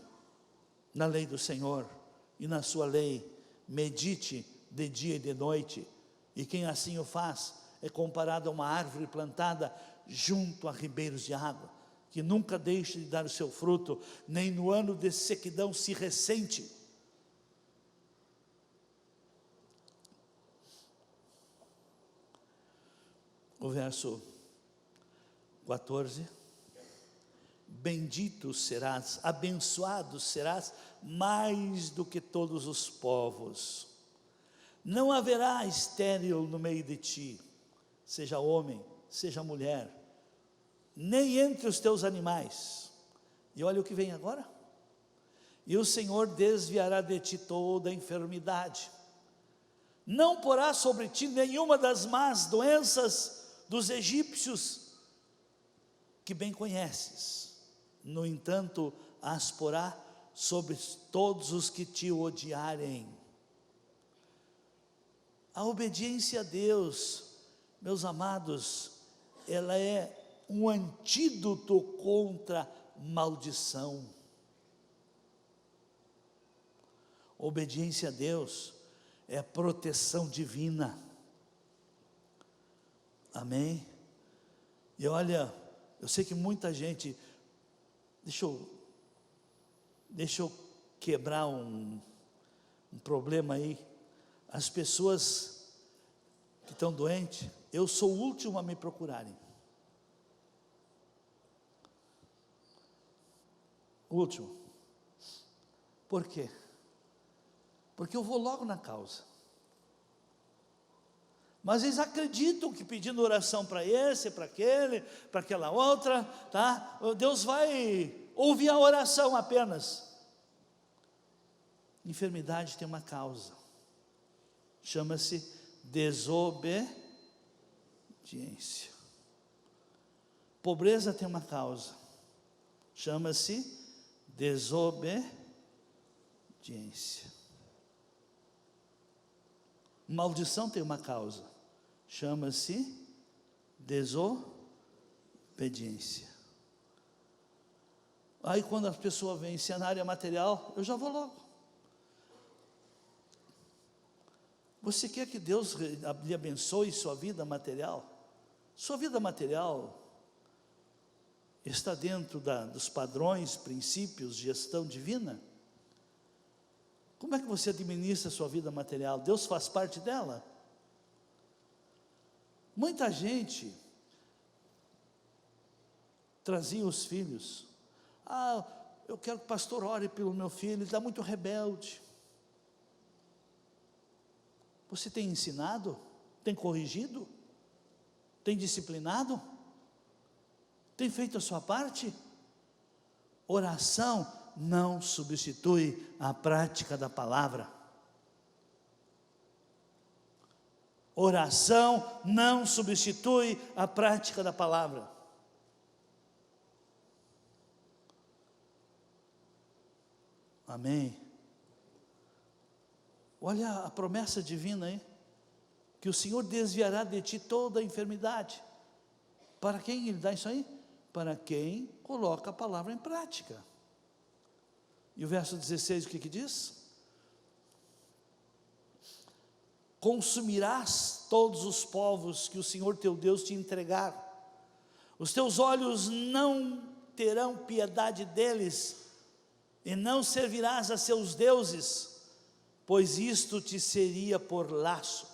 Speaker 1: na lei do Senhor, e na sua lei medite de dia e de noite, e quem assim o faz é comparado a uma árvore plantada junto a ribeiros de água, que nunca deixa de dar o seu fruto, nem no ano de sequidão se ressente. O verso 14: bendito serás, abençoado serás mais do que todos os povos. Não haverá estéril no meio de ti, seja homem, seja mulher, nem entre os teus animais. E olha o que vem agora: e o Senhor desviará de ti toda a enfermidade, não porá sobre ti nenhuma das más doenças dos egípcios, que bem conheces. No entanto, as porá sobre todos os que te odiarem. A obediência a Deus, meus amados, ela é um antídoto contra maldição. Obediência a Deus é proteção divina. Amém? E olha, eu sei que muita gente, deixa eu quebrar um problema aí. As pessoas que estão doentes, eu sou o último a me procurarem. O último. Por quê? Porque eu vou logo na causa. Mas eles acreditam que pedindo oração para esse, para aquele, para aquela outra, tá? Deus vai ouvir a oração apenas. Enfermidade tem uma causa. Chama-se desobediência. Pobreza tem uma causa. Chama-se desobediência. Maldição tem uma causa. Chama-se desobediência. Aí quando a pessoa vem, se é na área material, eu já vou logo. Você quer que Deus lhe abençoe sua vida material? Sua vida material está dentro dos padrões, princípios, gestão divina? Como é que você administra a sua vida material? Deus faz parte dela? Muita gente trazia os filhos. Eu quero que o pastor ore pelo meu filho, ele está muito rebelde. Você tem ensinado? Tem corrigido? Tem disciplinado? Tem feito a sua parte? Oração não substitui a prática da palavra. Oração não substitui a prática da palavra. Amém. Olha a promessa divina aí, que o Senhor desviará de ti toda a enfermidade. Para quem Ele dá isso aí? Para quem coloca a palavra em prática. E o verso 16, o que diz? Consumirás todos os povos que o Senhor teu Deus te entregar. Os teus olhos não terão piedade deles, e não servirás a seus deuses, pois isto te seria por laço.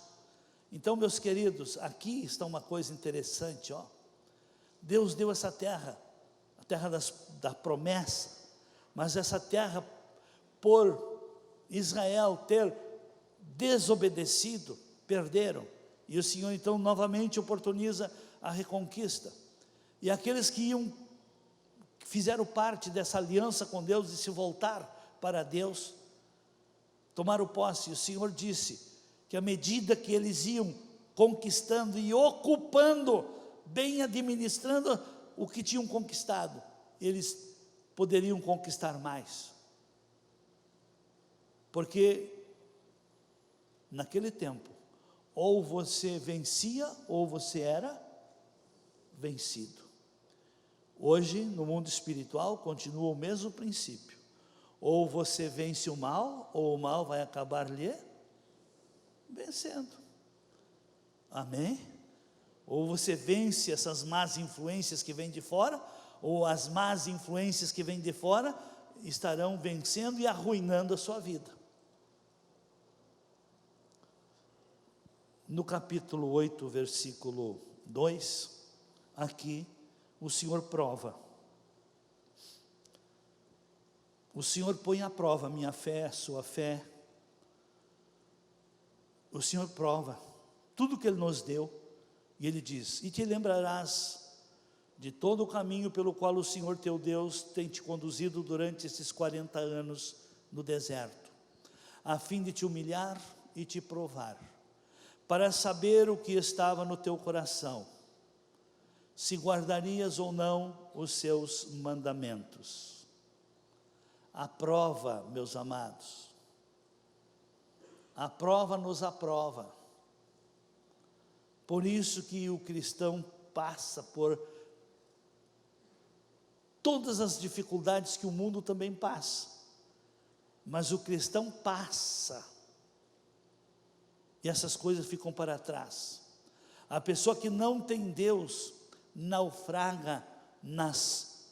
Speaker 1: Então, meus queridos, aqui está uma coisa interessante, ó. Deus deu essa terra, a terra da promessa, mas essa terra, por Israel ter desobedecido, perderam, e o Senhor então novamente oportuniza a reconquista, e aqueles que fizeram parte dessa aliança com Deus, de se voltar para Deus, tomaram posse. O Senhor disse, que à medida que eles iam conquistando e ocupando, bem administrando o que tinham conquistado, eles poderiam conquistar mais, porque naquele tempo, ou você vencia, ou você era vencido. Hoje, no mundo espiritual, continua o mesmo princípio, ou você vence o mal, ou o mal vai acabar lhe vencendo. Amém? Ou você vence essas más influências que vêm de fora, ou as más influências que vêm de fora estarão vencendo e arruinando a sua vida. No capítulo 8, versículo 2, aqui o Senhor prova. O Senhor põe à prova a minha fé, a sua fé. O Senhor prova tudo que Ele nos deu, e Ele diz, e te lembrarás de todo o caminho pelo qual o Senhor teu Deus tem te conduzido durante esses 40 anos no deserto, a fim de te humilhar e te provar, para saber o que estava no teu coração, se guardarias ou não os seus mandamentos. A prova, meus amados, a prova nos aprova. Por isso que o cristão passa por todas as dificuldades que o mundo também passa, mas o cristão passa, e essas coisas ficam para trás. A pessoa que não tem Deus, naufraga nas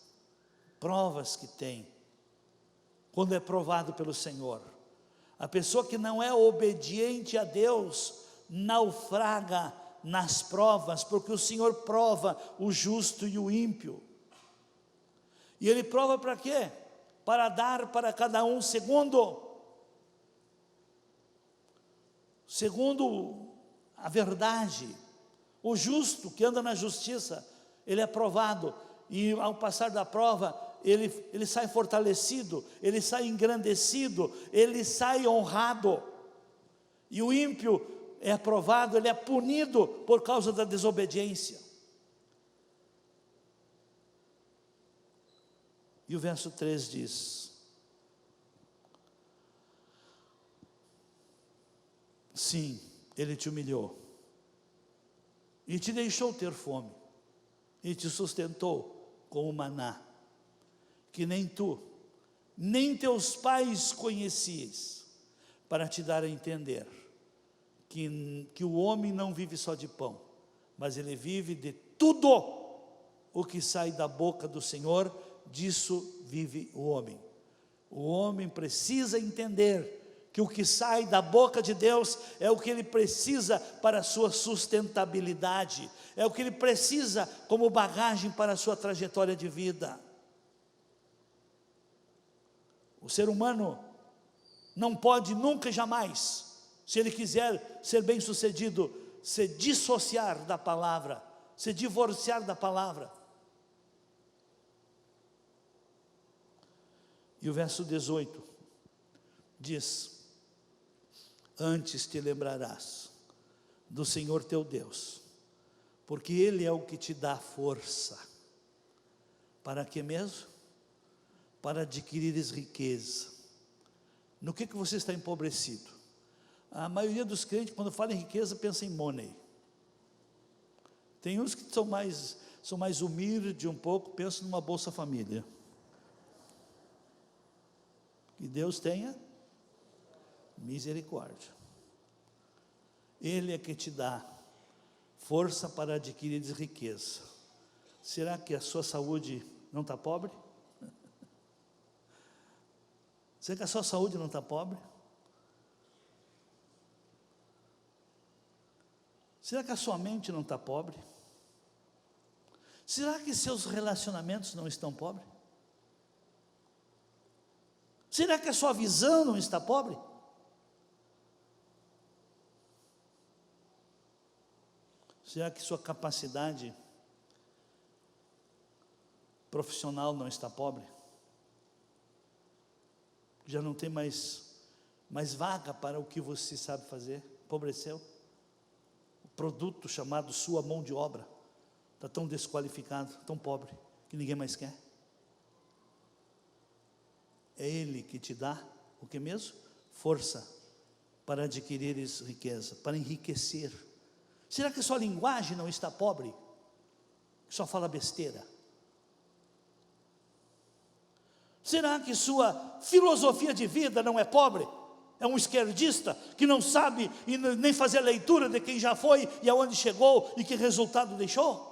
Speaker 1: provas que tem, quando é provado pelo Senhor. A pessoa que não é obediente a Deus, naufraga nas provas, porque o Senhor prova o justo e o ímpio. E Ele prova para quê? Para dar para cada um segundo a verdade. O justo que anda na justiça, ele é provado, e ao passar da prova, ele sai fortalecido, ele sai engrandecido, ele sai honrado. E o ímpio é aprovado, ele é punido por causa da desobediência. E o verso 3 diz: sim, ele te humilhou, e te deixou ter fome, e te sustentou com o maná, que nem tu, nem teus pais conhecias, para te dar a entender que o homem não vive só de pão, mas ele vive de tudo o que sai da boca do Senhor, disso vive o homem. O homem precisa entender que o que sai da boca de Deus é o que ele precisa para a sua sustentabilidade, é o que ele precisa como bagagem para a sua trajetória de vida. O ser humano não pode nunca jamais, se ele quiser ser bem sucedido, se dissociar da palavra, se divorciar da palavra. E o verso 18 diz: antes te lembrarás do Senhor teu Deus, porque Ele é o que te dá força. Para quê mesmo? Para adquirires riqueza. No que você está empobrecido? A maioria dos crentes, quando fala em riqueza, pensa em money. Tem uns que são mais humildes um pouco, pensam numa Bolsa Família. Que Deus tenha misericórdia. Ele é que te dá força para adquirir riqueza. Será que a sua saúde não está pobre? Será que a sua saúde não está pobre? Será que a sua mente não está pobre? Será que seus relacionamentos não estão pobres? Será que a sua visão não está pobre? Será que sua capacidade profissional não está pobre? Já não tem mais vaga para o que você sabe fazer? Empobreceu? O produto chamado sua mão de obra está tão desqualificado, tão pobre, que ninguém mais quer. É Ele que te dá o que mesmo? Força para adquirir riqueza, para enriquecer. Será que sua linguagem não está pobre? Só fala besteira? Será que sua filosofia de vida não é pobre? É um esquerdista que não sabe nem fazer a leitura de quem já foi e aonde chegou e que resultado deixou?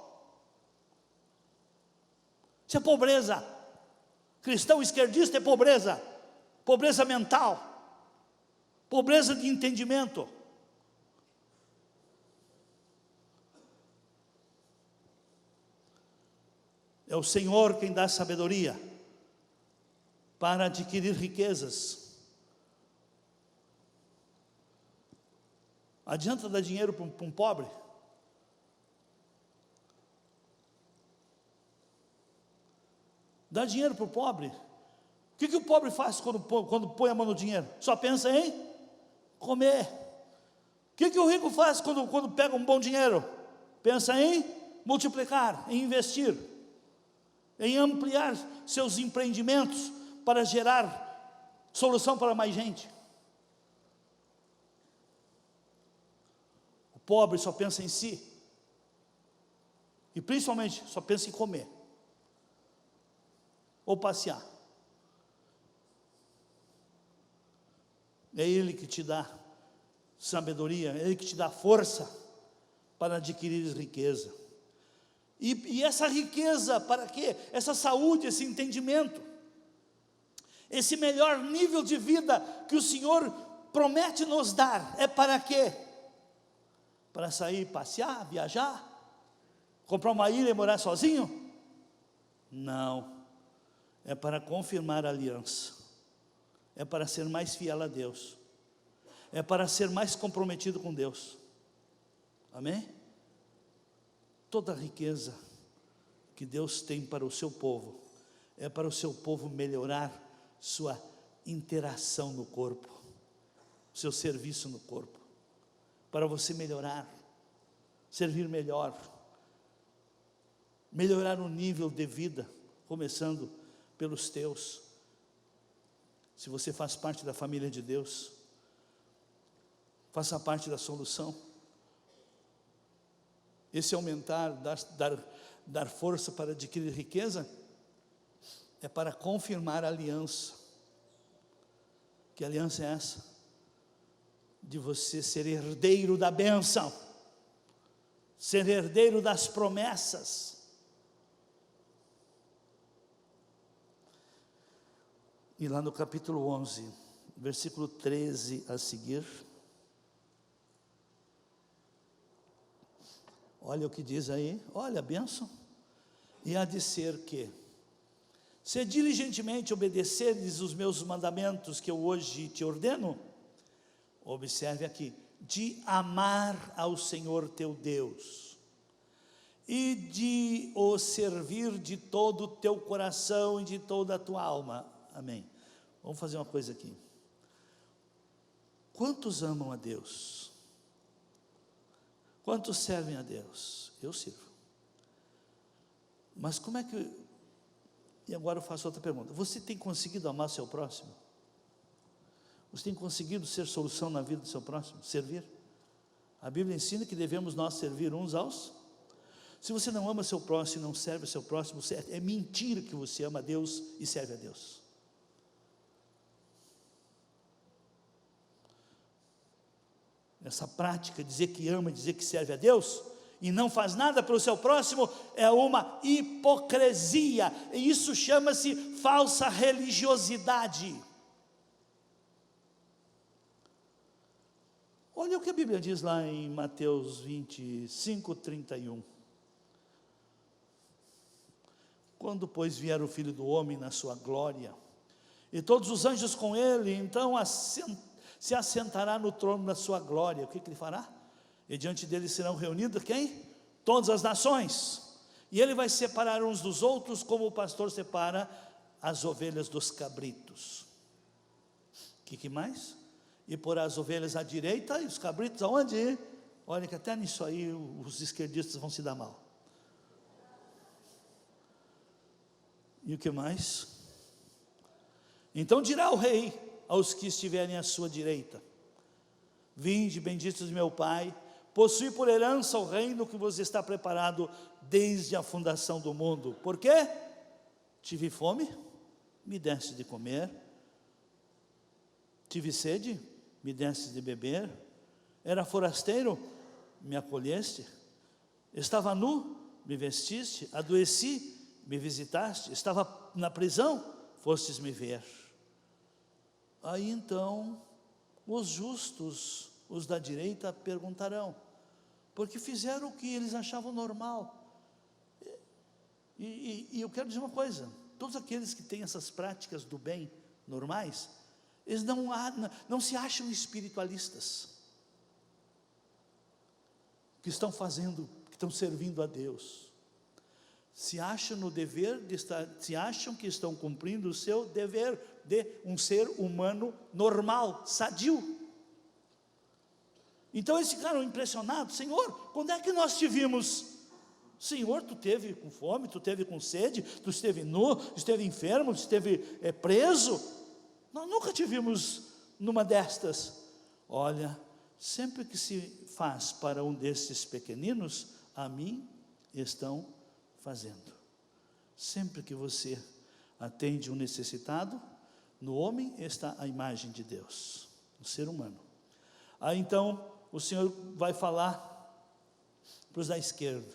Speaker 1: Isso é pobreza. Cristão esquerdista é pobreza, pobreza mental, pobreza de entendimento. É o Senhor quem dá sabedoria para adquirir riquezas. Adianta dar dinheiro para um pobre? Dá dinheiro para o pobre? O que o pobre faz quando põe a mão no dinheiro? Só pensa em comer. O que o rico faz quando pega um bom dinheiro? Pensa em multiplicar, em investir, em ampliar seus empreendimentos para gerar solução para mais gente. O pobre só pensa em si, e principalmente só pensa em comer. ou passear? É Ele que te dá sabedoria, é Ele que te dá força para adquirir riqueza. E essa riqueza, para quê? Essa saúde, esse entendimento, esse melhor nível de vida que o Senhor promete nos dar, é para quê? Para sair, passear, viajar, comprar uma ilha e morar sozinho? Não, é para confirmar a aliança, é para ser mais fiel a Deus, é para ser mais comprometido com Deus, amém? Toda a riqueza que Deus tem para o seu povo, é para o seu povo melhorar sua interação no corpo, seu serviço no corpo, para você melhorar, servir melhor, melhorar o nível de vida, começando pelos teus. Se você faz parte da família de Deus, faça parte da solução. Esse aumentar, dar força para adquirir riqueza, é para confirmar a aliança. Que aliança é essa? De você ser herdeiro da bênção, ser herdeiro das promessas. E lá no capítulo 11, versículo 13 a seguir, olha o que diz aí, olha a bênção. E há de ser que, se diligentemente obedeceres os meus mandamentos que eu hoje te ordeno, observe aqui, de amar ao Senhor teu Deus, e de o servir de todo o teu coração e de toda a tua alma, amém. Vamos fazer uma coisa aqui, quantos amam a Deus? Quantos servem a Deus? Eu sirvo. Mas como é que... E agora eu faço outra pergunta. Você tem conseguido amar seu próximo? Você tem conseguido ser solução na vida do seu próximo? Servir? A Bíblia ensina que devemos nós servir uns aos... Se você não ama seu próximo e não serve seu próximo, é mentira que você ama a Deus e serve a Deus. Essa prática, dizer que ama, dizer que serve a Deus, e não faz nada pelo seu próximo, é uma hipocrisia, e isso chama-se falsa religiosidade. Olha o que a Bíblia diz lá em Mateus 25, 31. Quando, pois, vier o Filho do Homem na sua glória, e todos os anjos com ele, então se assentará no trono da sua glória. O que ele fará? E diante dele serão reunidos quem? Todas as nações. E ele vai separar uns dos outros, como o pastor separa as ovelhas dos cabritos. O que mais? E porá as ovelhas à direita e os cabritos aonde? Olha que até nisso aí os esquerdistas vão se dar mal. E o que mais? Então dirá o rei aos que estiverem à sua direita: vinde, benditos de meu Pai, possui por herança o reino que vos está preparado desde a fundação do mundo. Por quê? Tive fome, me deste de comer. Tive sede, me deste de beber. Era forasteiro, me acolheste. Estava nu, me vestiste. Adoeci, me visitaste. Estava na prisão, fostes me ver. Aí então, os justos, os da direita, perguntarão, porque fizeram o que eles achavam normal. E eu quero dizer uma coisa, todos aqueles que têm essas práticas do bem normais, eles não se acham espiritualistas, que estão fazendo, que estão servindo a Deus, se acham no dever de estar, se acham que estão cumprindo o seu dever de um ser humano normal, sadio. Então eles ficaram impressionados: Senhor, quando é que nós te vimos? Senhor, tu esteve com fome, tu esteve com sede, tu esteve nu, esteve enfermo, tu esteve preso. Nós nunca te vimos numa destas. Olha, sempre que se faz para um desses pequeninos, a mim estão fazendo. Sempre que você atende um necessitado. No homem está a imagem de Deus, no ser humano. Aí então o Senhor vai falar para os da esquerda: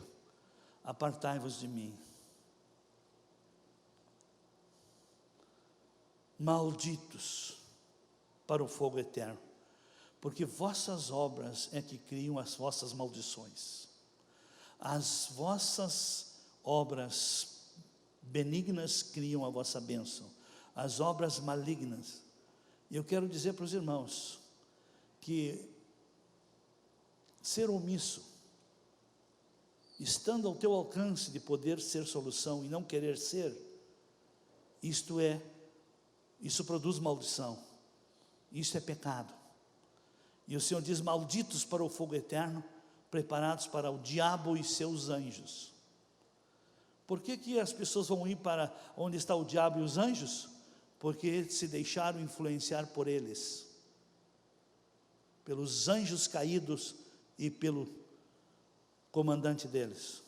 Speaker 1: apartai-vos de mim, malditos, para o fogo eterno, porque vossas obras é que criam as vossas maldições. As vossas obras benignas criam a vossa bênção, as obras malignas. E eu quero dizer para os irmãos que ser omisso, estando ao teu alcance de poder ser solução e não querer ser, isso produz maldição, isso é pecado. E o Senhor diz: malditos para o fogo eterno, preparados para o diabo e seus anjos. Por que as pessoas vão ir para onde está o diabo e os anjos? Porque se deixaram influenciar por eles, pelos anjos caídos e pelo comandante deles.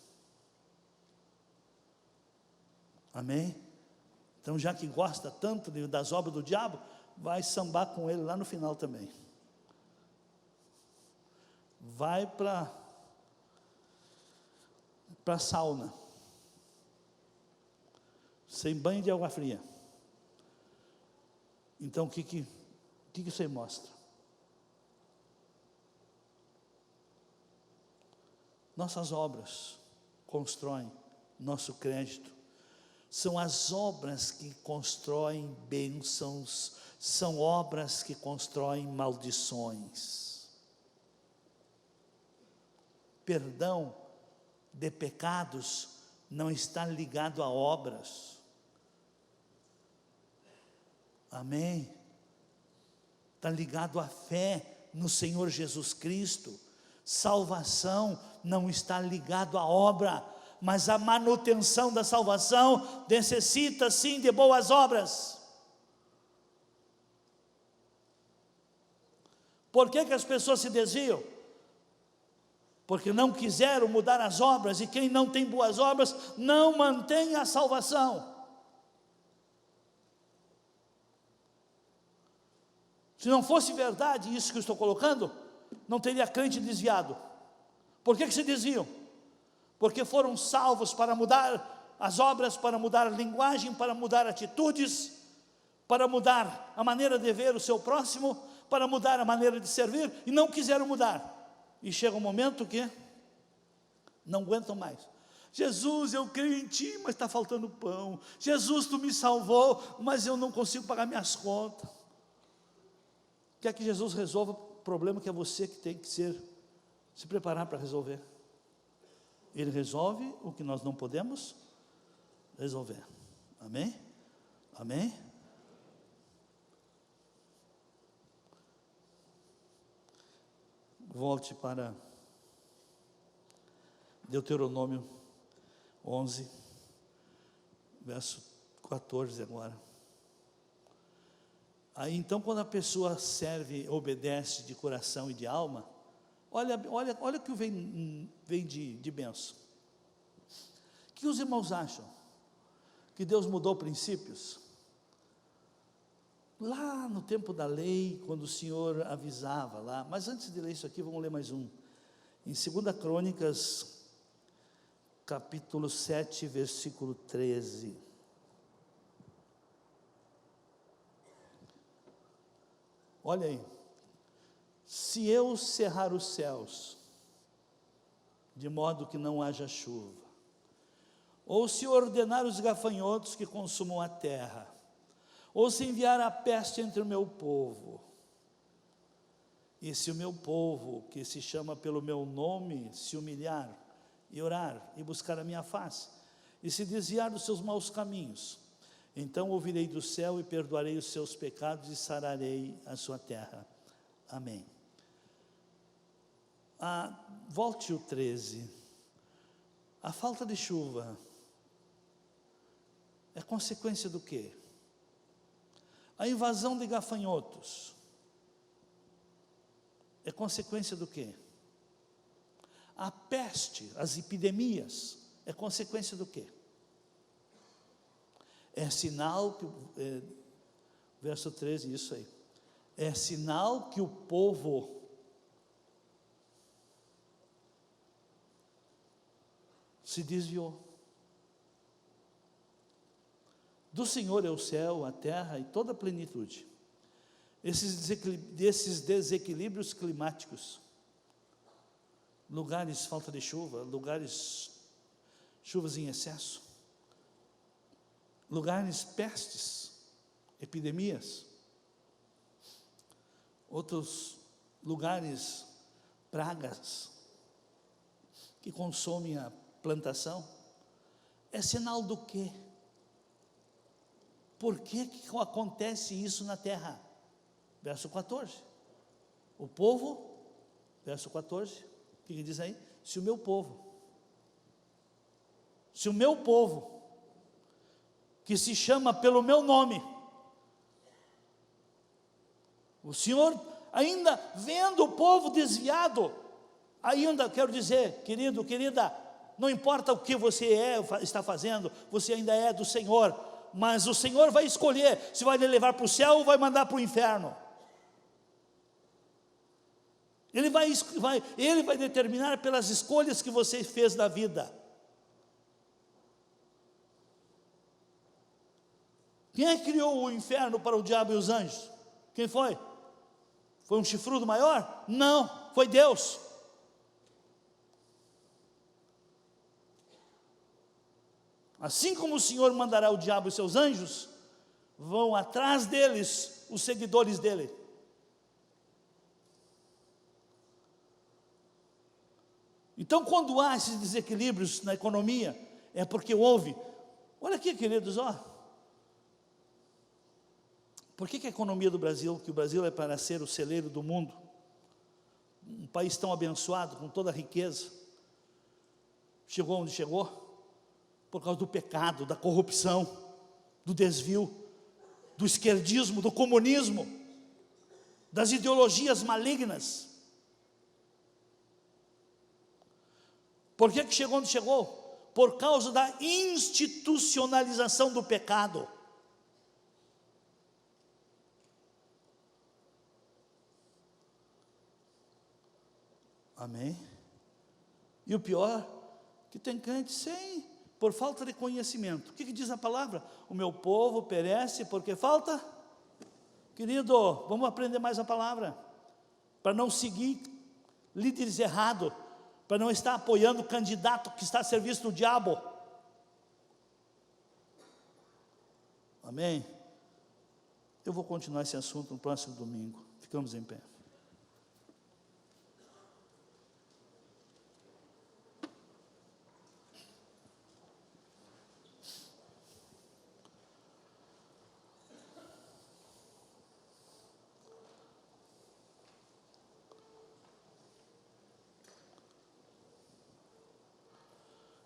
Speaker 1: Amém? Então, já que gosta tanto das obras do diabo, vai sambar com ele lá no final também. Vai para a sauna, sem banho de água fria. Então, o que isso aí mostra? Nossas obras constroem nosso crédito. São as obras que constroem bênçãos, são obras que constroem maldições. Perdão de pecados não está ligado a obras. Amém? Está ligado à fé no Senhor Jesus Cristo. Salvação não está ligado à obra, mas a manutenção da salvação necessita sim de boas obras. Por que as pessoas se desviam? Porque não quiseram mudar as obras, e quem não tem boas obras não mantém a salvação. Se não fosse verdade isso que eu estou colocando, não teria crente desviado. Por que se desviam? Porque foram salvos para mudar as obras, para mudar a linguagem, para mudar atitudes, para mudar a maneira de ver o seu próximo, para mudar a maneira de servir, e não quiseram mudar. E chega um momento que não aguentam mais. Jesus, eu creio em Ti, mas está faltando pão. Jesus, Tu me salvou, mas eu não consigo pagar minhas contas. Quer que Jesus resolva o problema que é você que tem que se preparar para resolver. Ele resolve o que nós não podemos resolver. Amém? Amém? Volte para Deuteronômio 11, verso 14 agora. Aí então, quando a pessoa serve, obedece de coração e de alma, olha o que vem de bênção. O que os irmãos acham? Que Deus mudou princípios? Lá no tempo da lei, quando o Senhor avisava lá, mas antes de ler isso aqui, vamos ler mais um. Em 2 Crônicas, capítulo 7, versículo 13. Olha aí. Se eu cerrar os céus, de modo que não haja chuva, ou se ordenar os gafanhotos que consumam a terra, ou se enviar a peste entre o meu povo, e se o meu povo, que se chama pelo meu nome, se humilhar, e orar, e buscar a minha face, e se desviar dos seus maus caminhos, então ouvirei do céu e perdoarei os seus pecados e sararei a sua terra. Amém. Volte o 13. A falta de chuva é consequência do quê? A invasão de gafanhotos é consequência do quê? A peste, as epidemias, é consequência do quê? É sinal que, verso 13, isso aí. É sinal que o povo se desviou. Do Senhor é o céu, a terra e toda a plenitude. Esses desequilíbrios climáticos, lugares falta de chuva, lugares chuvas em excesso, lugares pestes, epidemias, outros lugares pragas que consomem a plantação, é sinal do quê? Por que acontece isso na terra? Verso 14. O povo, verso 14, o que diz aí? Se o meu povo, que se chama pelo meu nome, o Senhor ainda vendo o povo desviado, ainda quero dizer, querido, querida, não importa o que você está fazendo, você ainda é do Senhor, mas o Senhor vai escolher se vai lhe levar para o céu ou vai mandar para o inferno. Ele vai determinar pelas escolhas que você fez na vida. Quem é que criou o inferno para o diabo e os anjos? Quem foi? Foi um chifrudo maior? Não, foi Deus. Assim como o Senhor mandará o diabo e seus anjos, vão atrás deles os seguidores dele. Então, quando há esses desequilíbrios na economia, é porque houve. Olha aqui, queridos, ó. Por que a economia do Brasil, que o Brasil é para ser o celeiro do mundo, um país tão abençoado, com toda a riqueza, chegou onde chegou? Por causa do pecado, da corrupção, do desvio, do esquerdismo, do comunismo, das ideologias malignas. Por que chegou onde chegou? Por causa da institucionalização do pecado. Amém? E o pior, que tem crente por falta de conhecimento. O que diz a palavra? O meu povo perece porque falta? Querido, vamos aprender mais a palavra, para não seguir líderes errados, para não estar apoiando o candidato que está a serviço do diabo. Amém? Eu vou continuar esse assunto no próximo domingo. Ficamos em pé.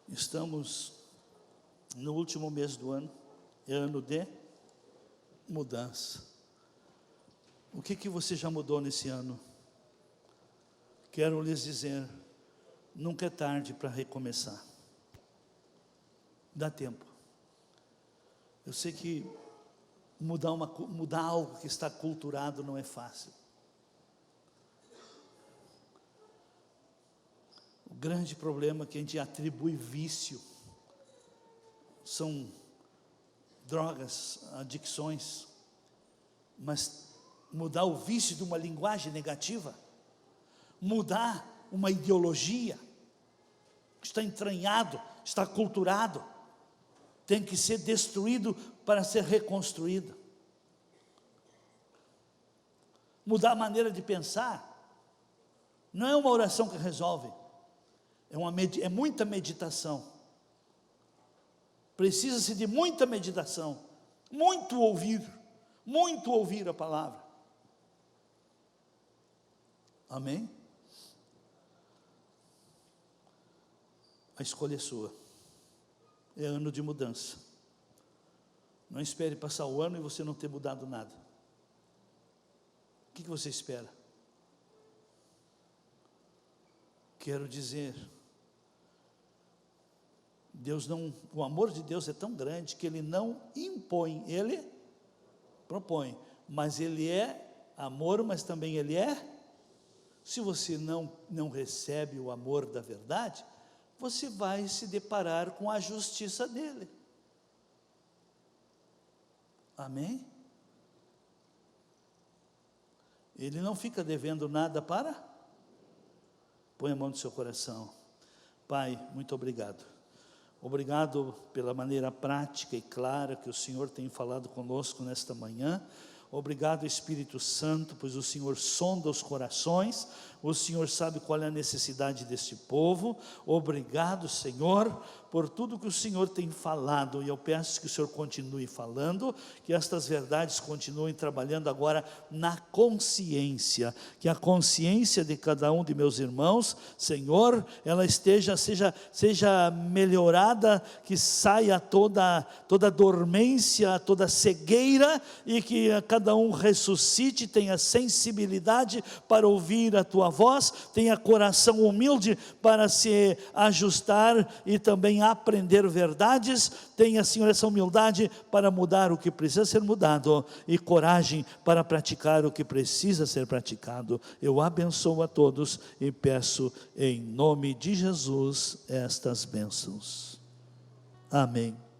Speaker 1: Estamos no último mês do ano, é ano de mudança. O que você já mudou nesse ano? Quero lhes dizer, nunca é tarde para recomeçar. Dá tempo. Eu sei que mudar algo que está culturado não é fácil. O grande problema é que a gente atribui vício, são drogas, adicções, mas mudar o vício de uma linguagem negativa, mudar uma ideologia, que está entranhado, está culturado, tem que ser destruído para ser reconstruído. Mudar a maneira de pensar, não é uma oração que resolve, é muita meditação. Precisa-se de muita meditação, muito ouvir a palavra. Amém? A escolha é sua. É ano de mudança. Não espere passar o ano e você não ter mudado nada. O que você espera? Quero dizer, Deus não, o amor de Deus é tão grande que Ele não impõe, Ele propõe, mas Ele é amor, mas também Ele é. Se você não recebe o amor da verdade, você vai se deparar com a justiça dele. Amém? Ele não fica devendo nada para. Põe a mão no seu coração. Pai, muito obrigado. Obrigado pela maneira prática e clara que o Senhor tem falado conosco nesta manhã. Obrigado, Espírito Santo, pois o Senhor sonda os corações, o Senhor sabe qual é a necessidade deste povo. Obrigado, Senhor, por tudo que o Senhor tem falado, e eu peço que o Senhor continue falando, que estas verdades continuem trabalhando agora na consciência, que a consciência de cada um de meus irmãos, Senhor, ela seja melhorada, que saia toda dormência, toda cegueira, e que cada um ressuscite, tenha sensibilidade para ouvir a Tua voz, tenha coração humilde para se ajustar e também aprender verdades, tenha, Senhor, essa humildade para mudar o que precisa ser mudado e coragem para praticar o que precisa ser praticado. Eu abençoo a todos e peço em nome de Jesus estas bênçãos. Amém.